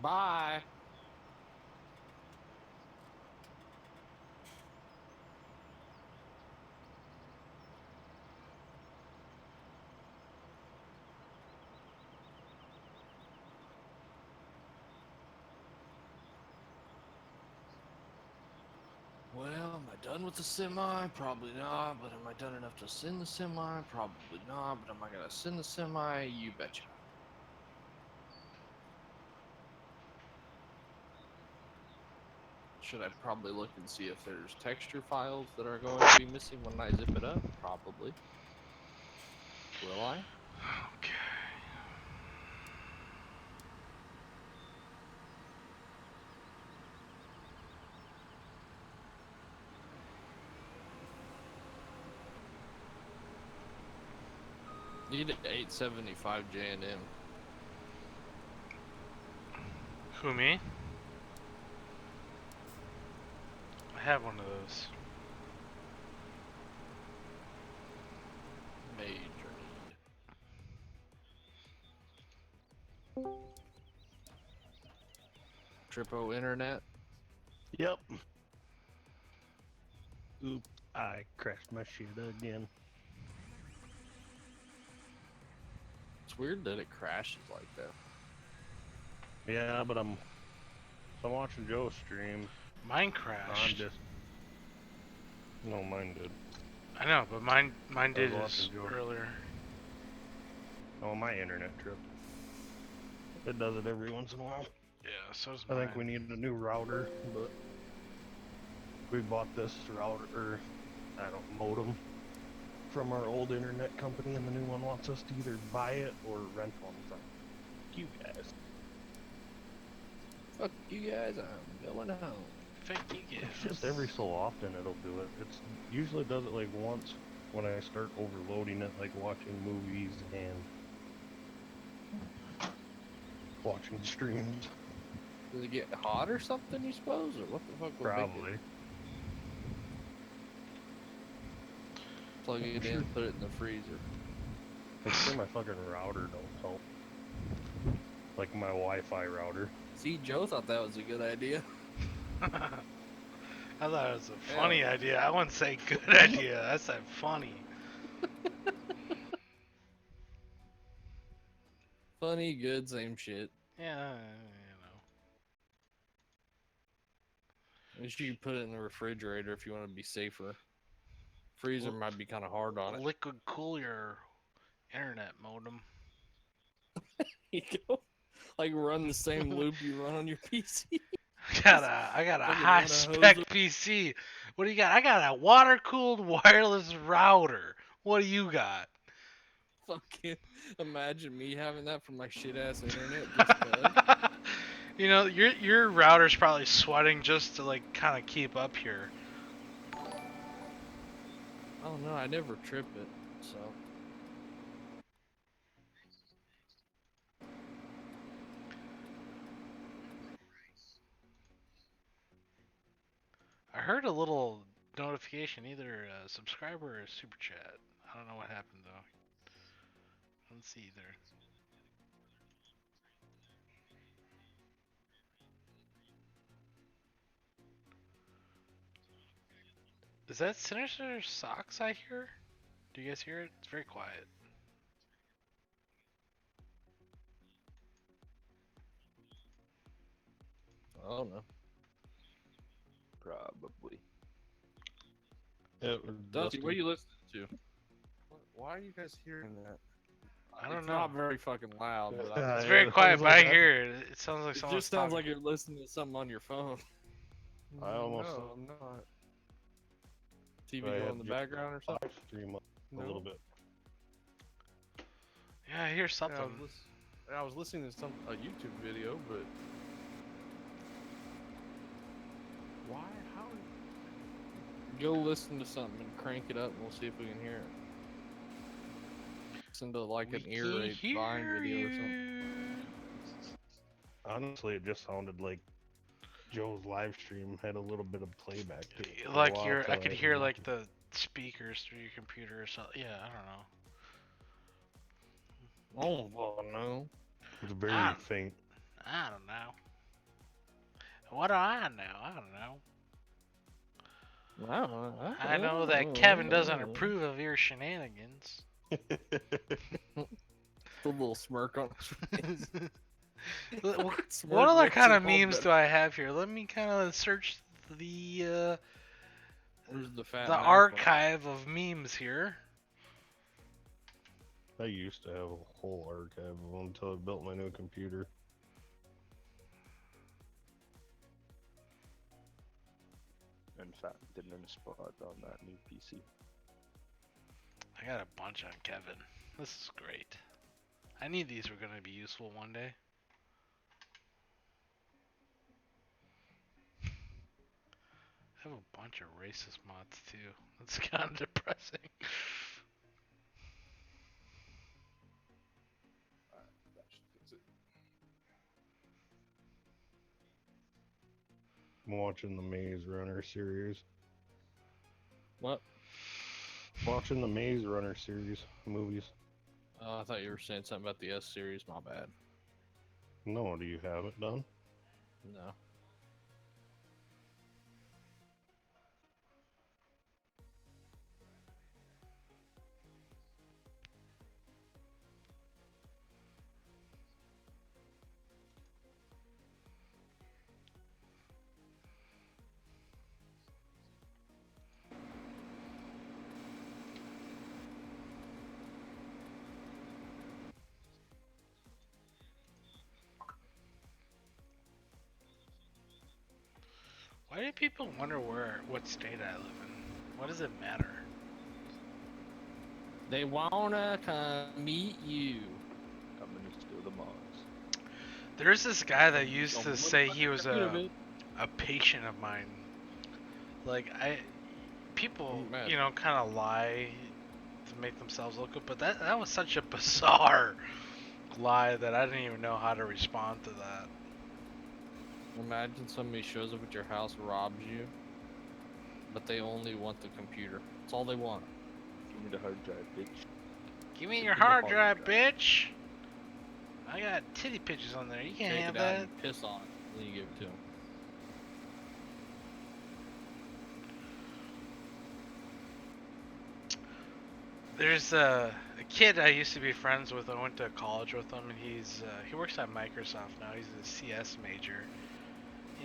Bye. Well, am I done with the semi? Probably not. But am I done enough to send the semi? Probably not. But am I gonna send the semi? You betcha. Should I probably look and see if there's texture files that are going to be missing when I zip it up? Probably. Will I? Okay. Need an 875 J&M. Who, me? I have one of those. Major need. Tripo internet. Yep. Oops, I crashed my shit again. It's weird that it crashes like that. Yeah, but I'm watching Joe stream. Mine I'm crashed. just no, mine did. I know, but mine did was this watching Joe. earlier. Oh, my internet trip. It does it every once in a while. Yeah, so does I mine. think we need a new router, but we bought this router, or I don't modem, from our old internet company, and the new one wants us to either buy it or rent one from you guys. Fuck you guys, I'm going home. Thank you, It's just every so often it'll do it. It's usually does it like once when I start overloading it, like watching movies and watching streams. Does it get hot or something, you suppose? Or what the fuck would make Probably. it? Plug it in, put it in the freezer. It's sure my fucking router don't help. Like my Wi-Fi router. See, Joe thought that was a good idea. I thought it was a funny idea. I wouldn't say good idea. I said funny. Funny, good, same shit. Yeah, You should put it in the refrigerator if you want to be safer. Freezer Well, might be kind of hard on it. Liquid cool your internet modem. You go, like run the same loop you run on your PC. I got a Fucking high run a spec hose. PC. What do you got? I got a water cooled wireless router. What do you got? Fucking imagine me having that for my shit ass internet. Just 'cause. You know, your router's probably sweating just to like kind of keep up here. Oh no, I never trip it. So I heard a little notification, either a subscriber or a super chat. I don't know what happened though. I don't see either. Is that Sinister Socks I hear? Do you guys hear it? It's very quiet. I don't know. Probably. Dusty, what are you listening to? Why are you guys hearing that? I don't It's know. not very fucking loud, but It's Yeah, very it quiet, sounds but I like hear it. It sounds like it someone's just sounds talking. like you're listening to something on your phone. I almost No, I'm not. TV I going had in the just background or something? live stream up a little bit. Yeah, I hear Yeah, something. I was listening to a YouTube video, but why? How? Go listen to something and crank it up, and we'll see if we can hear it. Listen to like We an ear can rape Vine hear video or you. something. Honestly, it just sounded like Joe's live stream had a little bit of playback to it. for a Like while, I so could I hear didn't like know. the speakers through your computer or something. Yeah, I don't know. Oh, well, no. It's very Ah. faint. I don't know. What do I know? I don't know. I know Oh, that Kevin doesn't approve of your shenanigans. The little smirk on his face. What other makes kind it of all memes better. do I have here? Let me kind of search the Where's the fat the mackerel? archive of memes here. I used to have a whole archive of them until I built my new computer. In fact, didn't spot on that new PC. I got a bunch on Kevin. This is great. I knew these were going to be useful one day. I have a bunch of racist mods too. That's kind of depressing. That should fix it. I'm watching the Maze Runner series. What? Watching the Maze Runner series movies. Oh, I thought you were saying something about the S series. My bad. No, do you have it done? No. Why do people wonder what state I live in? What does it matter? They wanna come meet you. Coming to steal the mods. There's this guy that used Don't to worry say about he the was computer bit. a patient of mine. Like people, Mad. you know, kind of lie to make themselves look good, but that was such a bizarre lie that I didn't even know how to respond to that. Imagine somebody shows up at your house, robs you, but they only want the computer. That's all they want. Give me the hard drive, bitch. Give me Give your me the hard hard drive, drive. bitch. I got titty pictures on there. You can't Take have it out that. and piss on it, then you give it to them. There's a kid I used to be friends with. I went to college with him, and he works at Microsoft now. He's a CS major,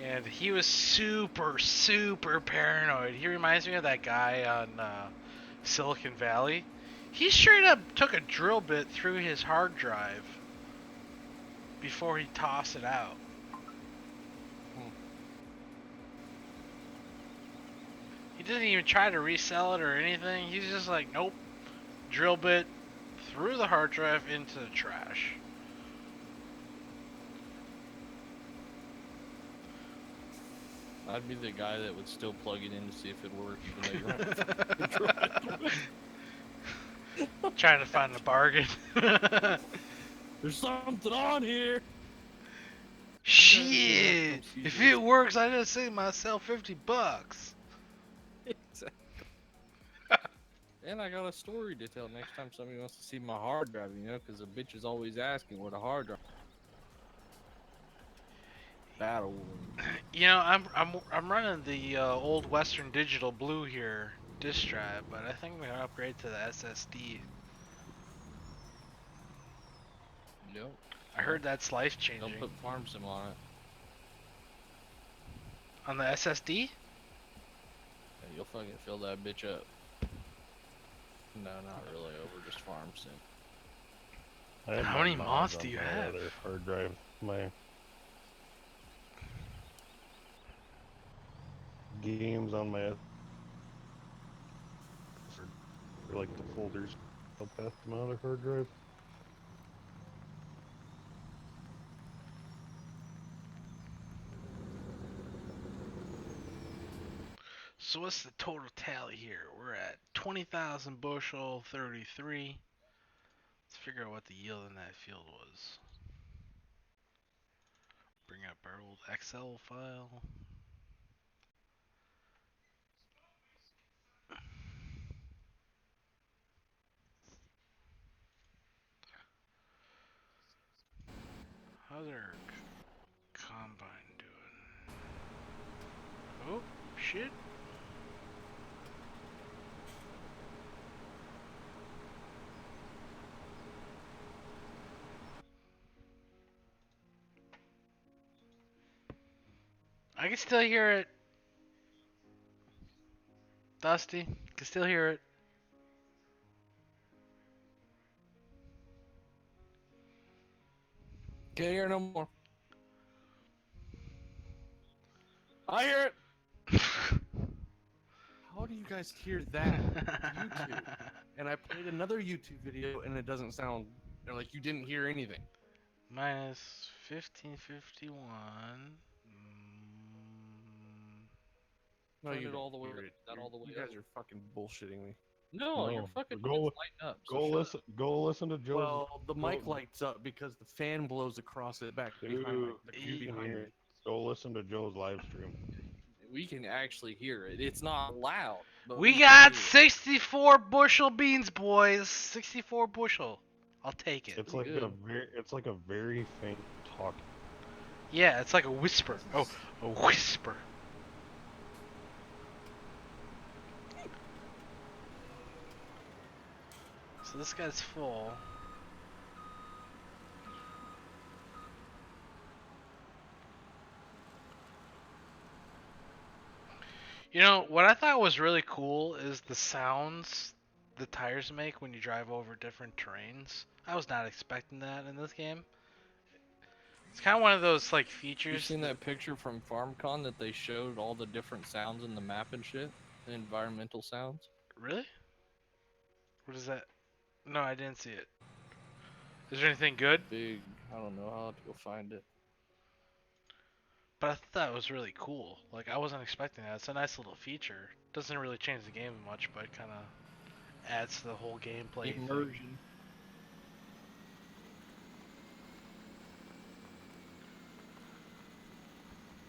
and he was super paranoid. He reminds me of that guy on Silicon Valley. He straight up took a drill bit through his hard drive before he tossed it out. He didn't even try to resell it or anything. He's just like, nope. Drill bit through the hard drive into the trash. I'd be the guy that would still plug it in to see if it worked, even though you're Trying to find a bargain. There's something on here. Shit! If it works, I just save myself $50. Exactly. And I got a story to tell next time somebody wants to see my hard drive, you know, because the bitch is always asking what a hard drive. Battle. You know, I'm running the old Western Digital Blue here disk drive, but I think I'm gonna upgrade to the SSD. Yep. I heard that's life Don't changing. put farm sim on it. On the SSD? And you'll fucking fill that bitch up. No, not really. Over just farm sim. I have How my many mods on do you my have? Other hard drive. My games on my or like the folders up past my other hard drive. So what's the total tally here? We're at 20,000 bushel, 33. Let's figure out what the yield in that field was. Bring up our old Excel file. How's our combine doing? shit. I can still hear it. Dusty, can still hear it. Can't hear no more. I hear it. How do you guys hear that? YouTube. And I played another YouTube video and it doesn't sound like you didn't hear anything. Minus 1551. No, Turn you it don't all the way hear up, it. not all the way You guys up. are fucking bullshitting me. No, your No, fucking go lights lighting up. So Go shut listen. Go listen to Joe's. Well, the mic go- lights up because the fan blows across it back Dude, behind the you can behind hear me. it. Go listen to Joe's live stream. We can actually hear it. It's not loud, but We can got hear it. 64 bushel beans, boys. 64 bushel. I'll take it. It's pretty like good. it's like a very faint talk. Yeah, it's like a whisper. Oh, a whisper. So this guy's full. You know, what I thought was really cool is the sounds the tires make when you drive over different terrains. I was not expecting that in this game. It's kind of one of those like features. You seen that picture from FarmCon that they showed all the different sounds in the map and shit? The environmental sounds? Really? What is that? No, I didn't see it. Is there anything good? Big, I don't know, I'll have to go find it. But I thought that was really cool. Like, I wasn't expecting that. It's a nice little feature. Doesn't really change the game much, but it kind of adds to the whole gameplay thing. Immersion.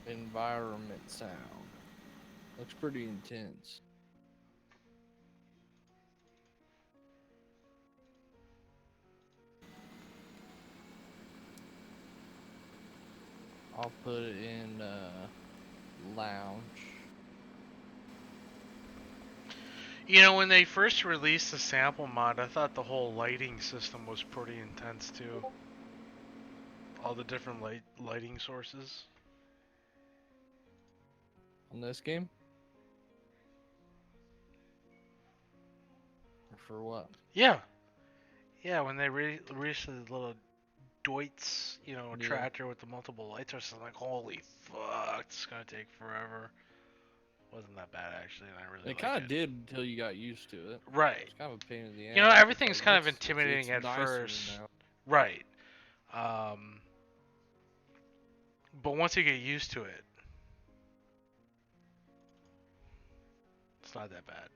Environment sound. Looks pretty intense. I'll put it in lounge. You know, when they first released the sample mod, I thought the whole lighting system was pretty intense too. All the different lighting sources. On this game? Or for what? Yeah. Yeah, when they released the little Deutz, you know, Yeah. tractor with the multiple light sources, I'm like, holy fuck, it's gonna take forever. Wasn't that bad actually, and I really It like kind of it. did until you got used to it. Right. It's kind of a pain in the ass. You know, everything's because kind of it's intimidating at nicer first. now. Right. But once you get used to it, it's not that bad.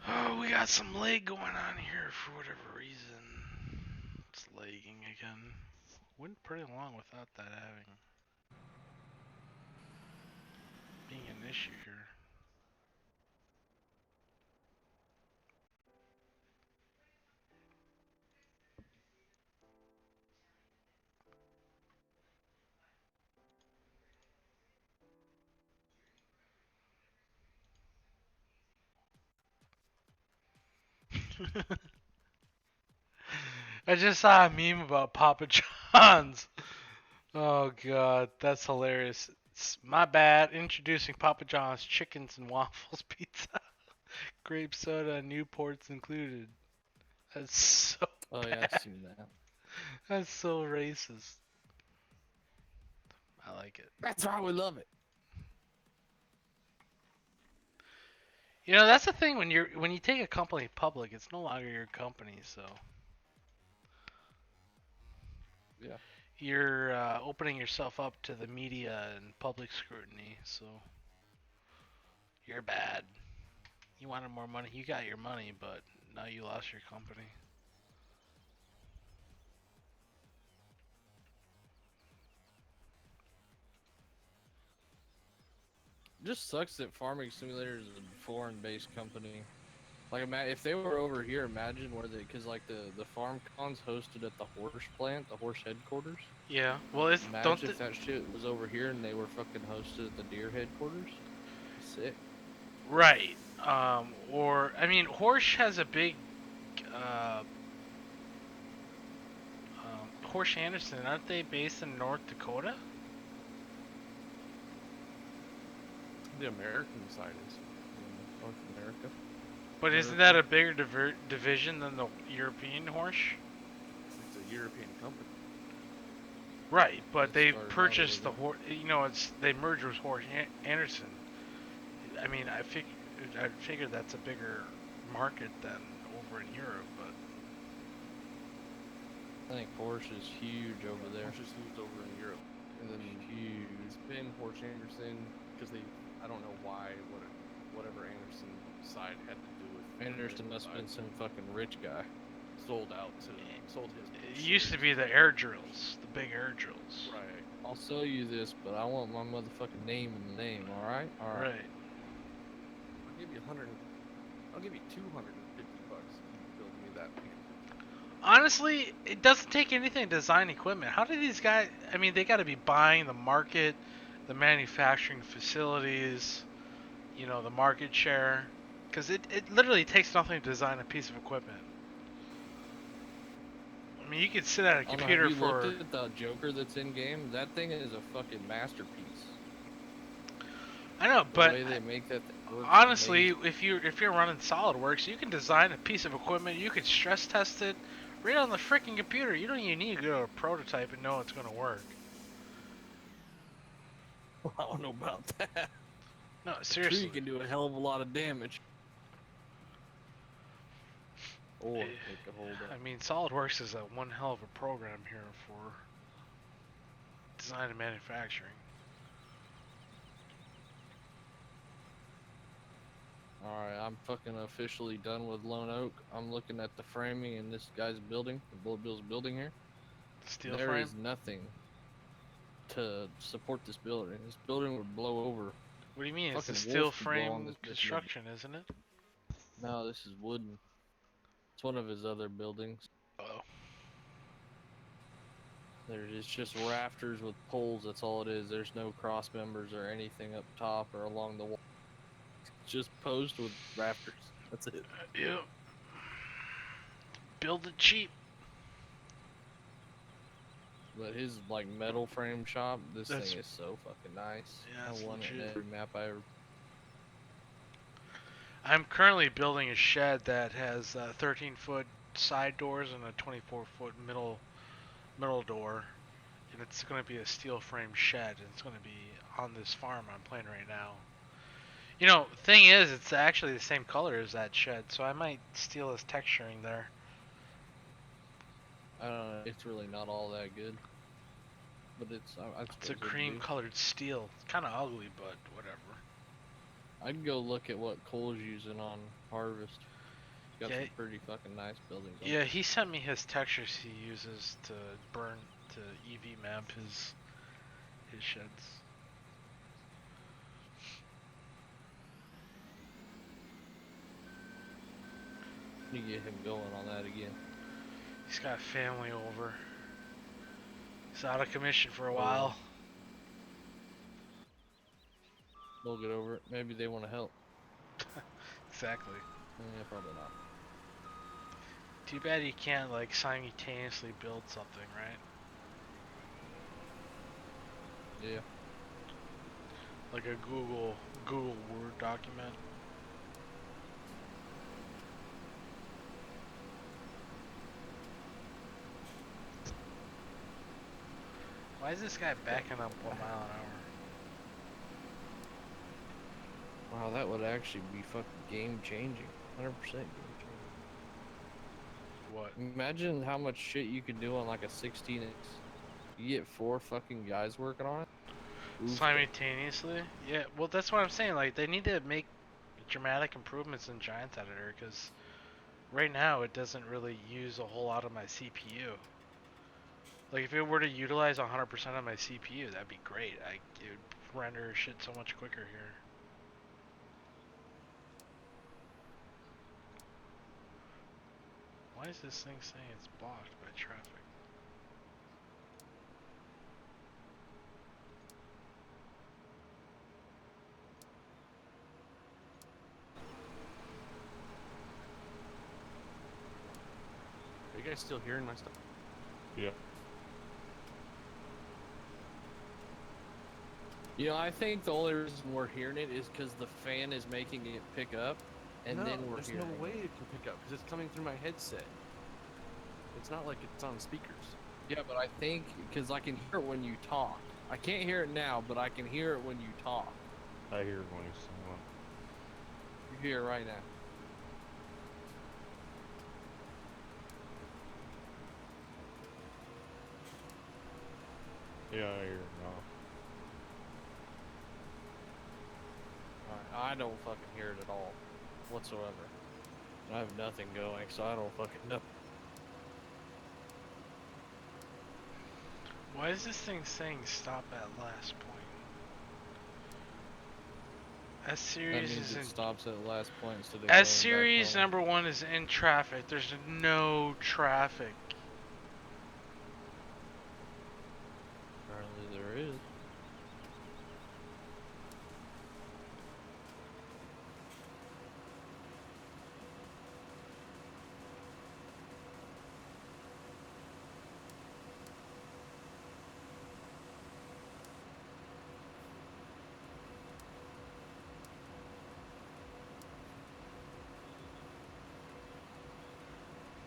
Oh, we got some lag going on here for whatever reason. It's lagging again. Went pretty long without that having being an issue here. I just saw a meme about Papa John's. Oh god, that's hilarious. My bad. Introducing Papa John's chickens and waffles pizza. Grape soda and Newports included. That's so Oh bad. yeah, I've seen that. That's so racist. I like it. That's why we love it. You know, that's the thing when you take a company public, it's no longer your company, so Yeah. you're opening yourself up to the media and public scrutiny, so you're bad. You wanted more money, you got your money, but now you lost your company. just sucks that Farming Simulator is a foreign-based company. Like, if they were over here, imagine where they, cause like the farm cons hosted at the horse plant, the horse headquarters. Yeah. Well, it's don't Imagine if that shit was over here and they were fucking hosted at the deer headquarters. Sick. right. Or I mean, Horsch has a big. Horsch Anderson, aren't they based in North Dakota? The American side is in North America. But isn't that a bigger division than the European Horsch? It's a European company. Right, but They they started out purchased the over Horsch. You know, they merged with Horsch Anderson. I mean, I figured that's a bigger market than over in Europe, but I think Horse is huge over there. Horsch is huge over in Europe. And then Huge. it's been Horsch Anderson because they, I don't know why, whatever Anderson side had to do with Anderson must have been some fucking rich guy. sold out to sold it his. used to be the air drills, the big air drills. Right. I'll sell you this, but I want my motherfucking name in the name, alright? Alright. Right. I'll give you 100. I'll give you $250 if you build me that. Honestly, it doesn't take anything to design equipment. How do these guys? I mean, they got to be buying the market, the manufacturing facilities, you know, the market share, because it literally takes nothing to design a piece of equipment. I mean, you could sit at a computer have you for. looked at the Joker that's in game? That thing is a fucking masterpiece. I know, The but way they make that thing work is honestly, amazing. if you're running SolidWorks, you can design a piece of equipment. You can stress test it right on the freaking computer. You don't even need to go to a prototype and know it's going to work. I don't know about that. No, True, seriously. you can do a hell of a lot of damage. Or make a hold up. I mean, SolidWorks is one hell of a program here for design and manufacturing. Alright, I'm fucking officially done with Lone Oak. I'm looking at the framing in this guy's building, the Bullet Bill's building here. Steel There frame? is nothing to support this building. This building would blow over. What do you mean? It's a fucking steel wolf could blow on frame this bitch, construction, isn't it? No, this is wooden. It's one of his other buildings. Oh. It's just rafters with poles, that's all it is. There's no cross members or anything up top or along the wall. It's just post with rafters. That's it. Yep. Build it cheap. But his like metal frame shop, this That's- thing is so fucking nice. Yeah, it's I want it in legit. every map I ever. I'm currently building a shed that has 13-foot side doors and a 24-foot middle door, and it's going to be a steel frame shed, and it's going to be on this farm I'm playing right now. You know, thing is, it's actually the same color as that shed, so I might steal his texturing there. I don't know. It's really not all that good. But it's. It's a cream-colored steel. It's kind of ugly, but whatever. I'd go look at what Cole's using on Harvest. Got Yeah. some pretty fucking nice buildings. on Yeah, it. he sent me his textures he uses to burn, to EV map his sheds. You get him going on that again. He's got family over. He's out of commission for a Oh, while. They'll get over it. Maybe they want to help. Exactly. Yeah, probably not. Too bad you can't like simultaneously build something, right? Yeah. Like a Google Word document. Why is this guy backing up 1 mile an hour? Wow, that would actually be fucking game changing. 100% game changing. What? Imagine how much shit you could do on like a 16x. You get 4 fucking guys working on it. Oof. Simultaneously? Yeah, well that's what I'm saying, like they need to make dramatic improvements in Giants Editor, because right now it doesn't really use a whole lot of my CPU. Like if it were to utilize 100% of my CPU, that'd be great. It would render shit so much quicker here. Why is this thing saying it's blocked by traffic? Are you guys still hearing my stuff? Yeah. You know, I think the only reason we're hearing it is because the fan is making it pick up, and no, then we're there's hearing no way it. it can pick up because it's coming through my headset. It's not like it's on speakers. Yeah, but I think because I can hear it when you talk. I can't hear it now, but I can hear it when you talk. I hear it when he's silent. You hear it right now. Yeah, I hear it now. I don't fucking hear it at all, whatsoever. I have nothing going, so I don't fucking know. Why is this thing saying stop at last point? S That series means is it in stops at the last point instead of S going series back home. #1 is in traffic. There's no traffic. Apparently there is.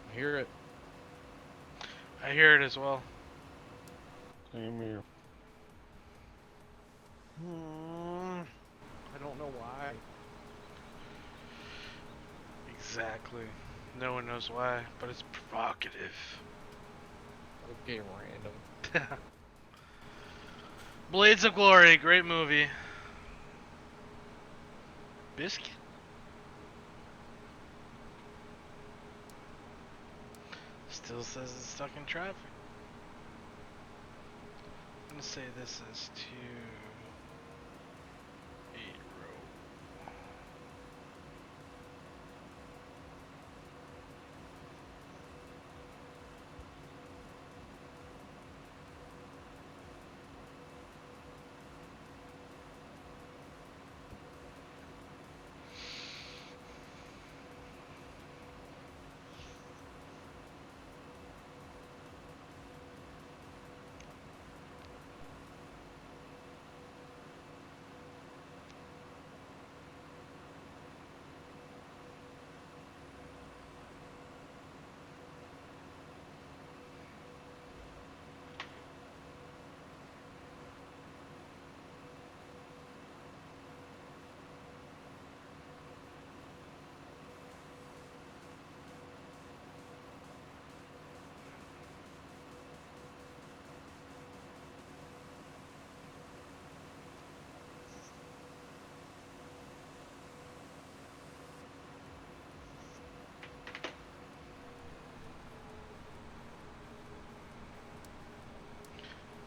I hear it. I hear it as well. Same here. I don't know why. Exactly. No one knows why, but it's provocative. Okay, random. Blades of Glory, great movie. Biscuit? Still says it's stuck in traffic. I'm gonna say this is 280.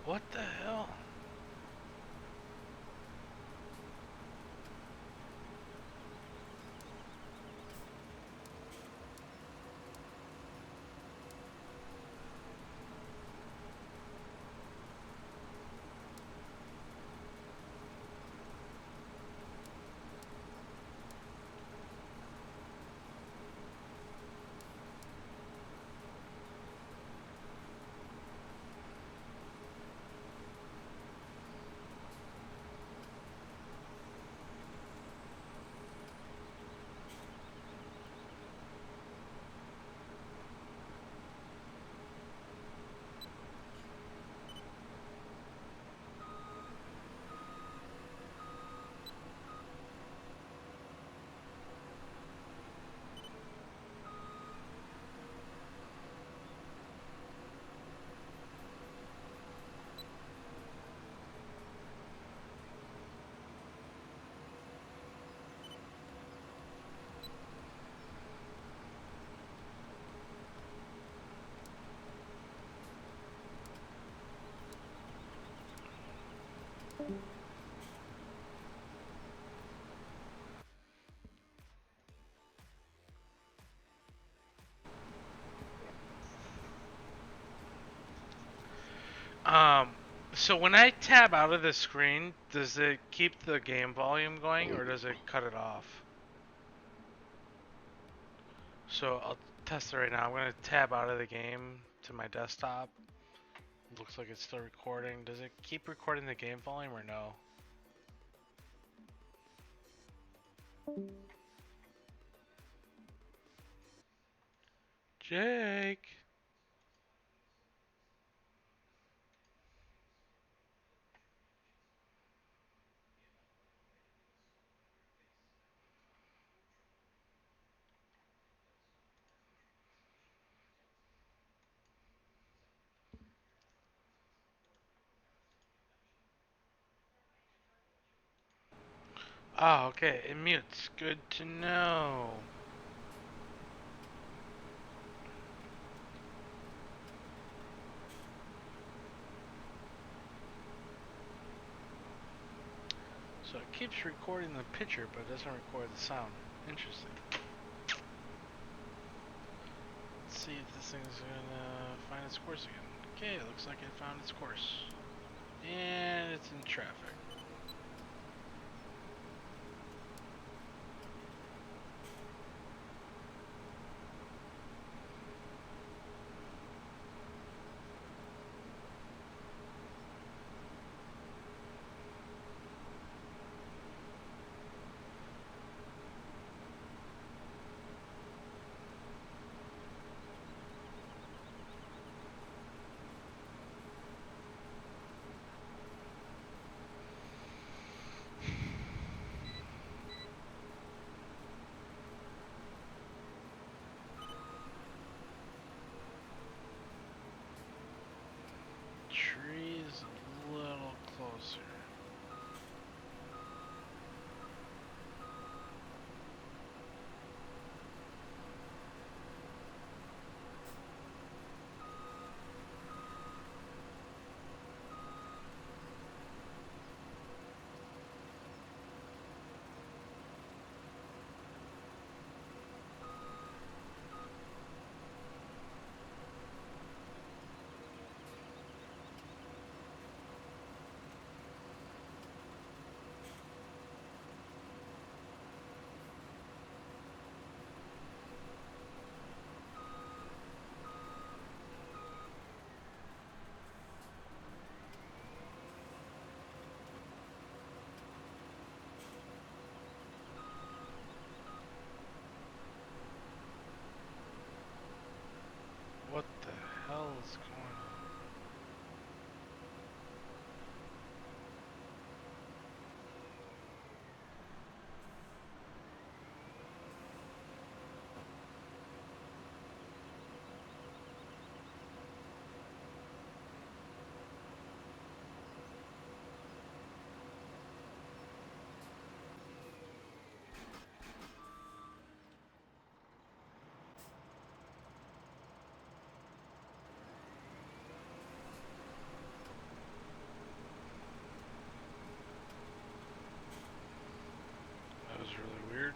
What the hell? So when I tab out of the screen, does it keep the game volume going or does it cut it off? So I'll test it right now. I'm gonna tab out of the game to my desktop. Looks like it's still recording. Does it keep recording the game volume or no? Jake! Oh, okay, it mutes. Good to know. So it keeps recording the picture, but it doesn't record the sound. Interesting. Let's see if this thing's gonna find its course again. Okay, it looks like it found its course. And it's in traffic. Tree's a little closer. What the hell is going on? That was really weird.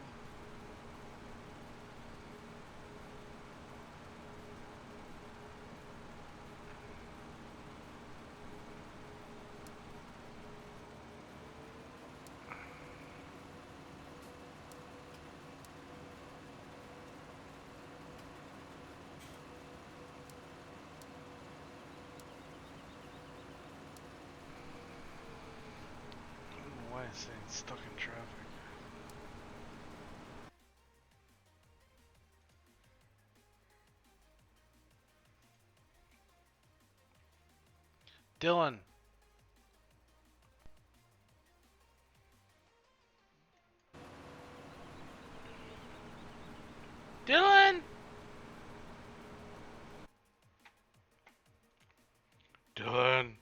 I don't know why it's saying stuck in traffic. Dylan! Dylan! Dylan!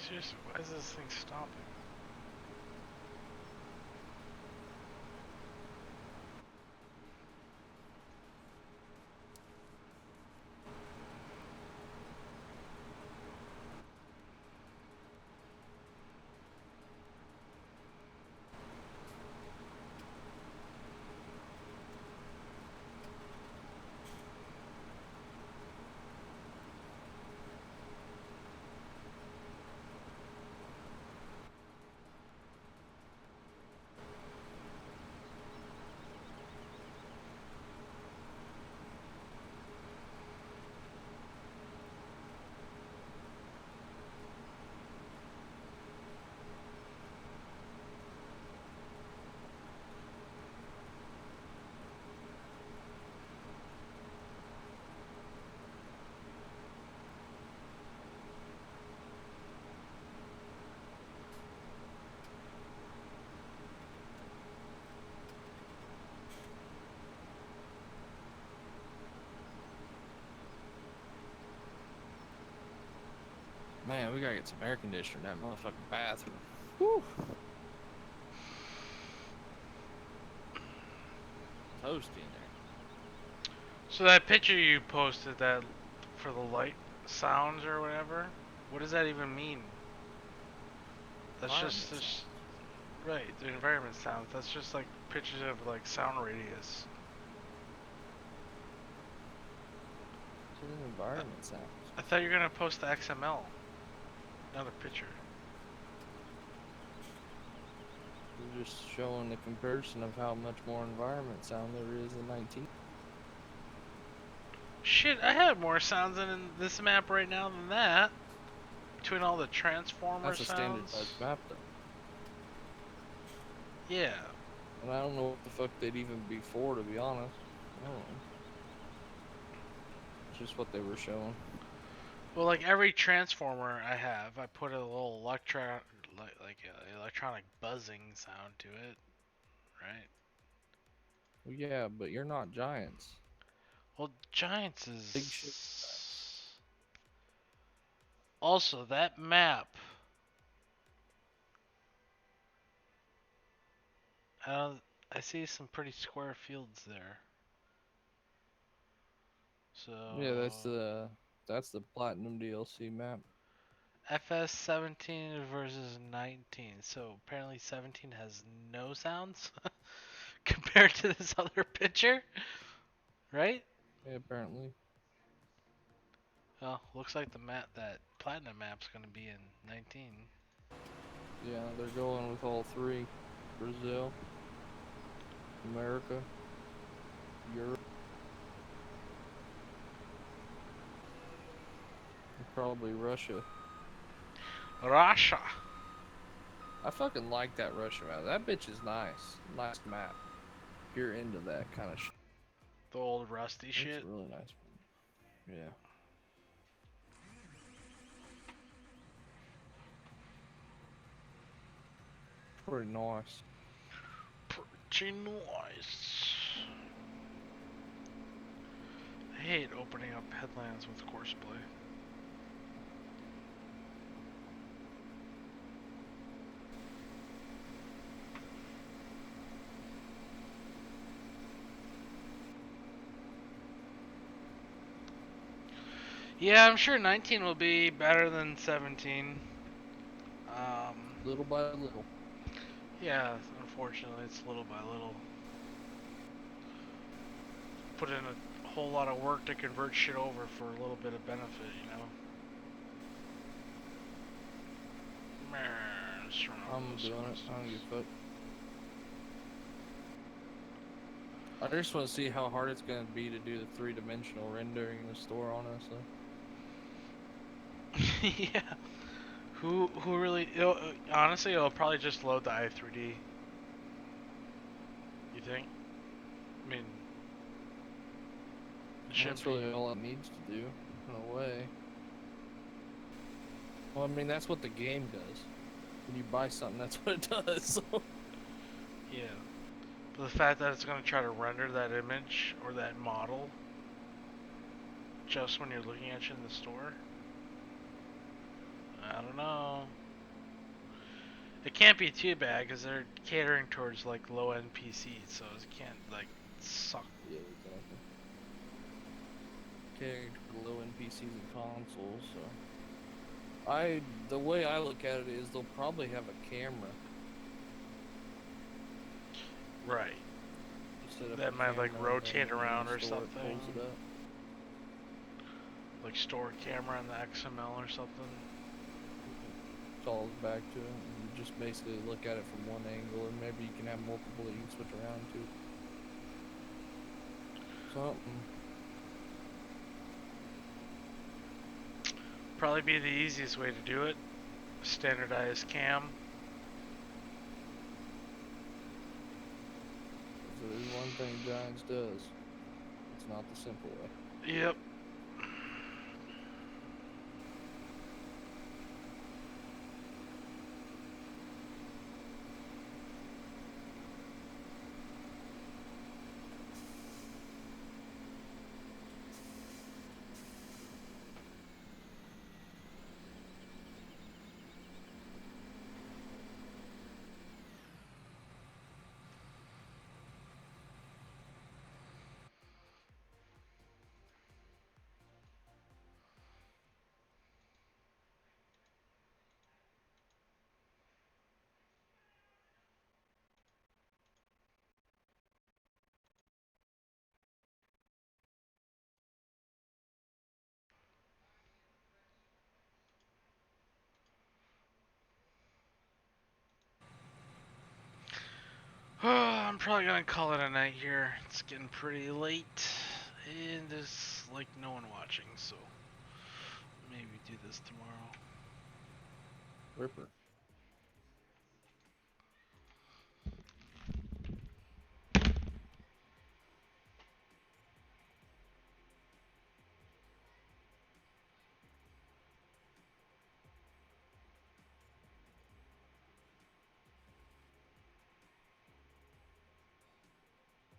Seriously, why is this thing stopping? Man, we gotta get some air conditioner in that motherfucking bathroom. Whew. Toasty in there. So that picture you posted that for the light sounds or whatever, what does that even mean? That's just Environment this, right? The environment sounds. That's just like pictures of like sound radius. It's an environment sounds. I thought you were gonna post the XML, another picture. We're just showing the comparison of how much more environment sound there is in 19. Shit, I have more sounds in this map right now than that. Between all the transformer That's a sounds. standardized map though. Yeah. And I don't know what the fuck they'd even be for, to be honest. I don't know. It's just what they were showing. Well, like every transformer I have, I put a little electronic buzzing sound to it, right? Well, yeah, but you're not giants. Well, Giants Big shit. is also that map. I see some pretty square fields there. So Yeah, that's the platinum DLC map. FS 17 versus 19. So apparently 17 has no sounds compared to this other picture, right? Yeah, apparently. Well, looks like that platinum map's gonna be in 19. Yeah, they're going with all three. Brazil, America, Europe, and probably Russia. Russia. I fucking like that Russia map. That bitch is nice. Nice map. If you're into that kind of shit. The old rusty It's shit. really nice. Yeah. Pretty nice. Pretty nice. I hate opening up headlands with Courseplay. Yeah, I'm sure 19 will be better than 17. Little by little. Yeah, unfortunately, it's little by little. Put in a whole lot of work to convert shit over for a little bit of benefit, you know? I'm doing it. I don't give a fuck. I just want to see how hard it's going to be to do the three-dimensional rendering in the store, honestly. Yeah. Who really... honestly, it'll probably just load the i3D. You think? I mean... That's really all it needs to do, in a way. Well, I mean, that's what the game does. When you buy something, that's what it does, so... Yeah. But the fact that it's going to try to render that image, or that model, just when you're looking at it in the store... I don't know. It can't be too bad because they're catering towards like low-end PCs, so it can't like suck. Yeah, exactly. Catering to low-end PCs and consoles, so. The way I look at it is they'll probably have a camera. Right. Set up That a might like camera and rotate then around or store it, something. pulls it up. Like store camera in the XML or something. Calls back to it, and you just basically look at it from one angle, or maybe you can have multiple that you can switch around to. Something. Probably be the easiest way to do it. Standardized cam. So there's one thing Giants does. It's not the simple way. Yep. I'm probably gonna call it a night here. It's getting pretty late, and there's like no one watching, so maybe do this tomorrow. Ripper.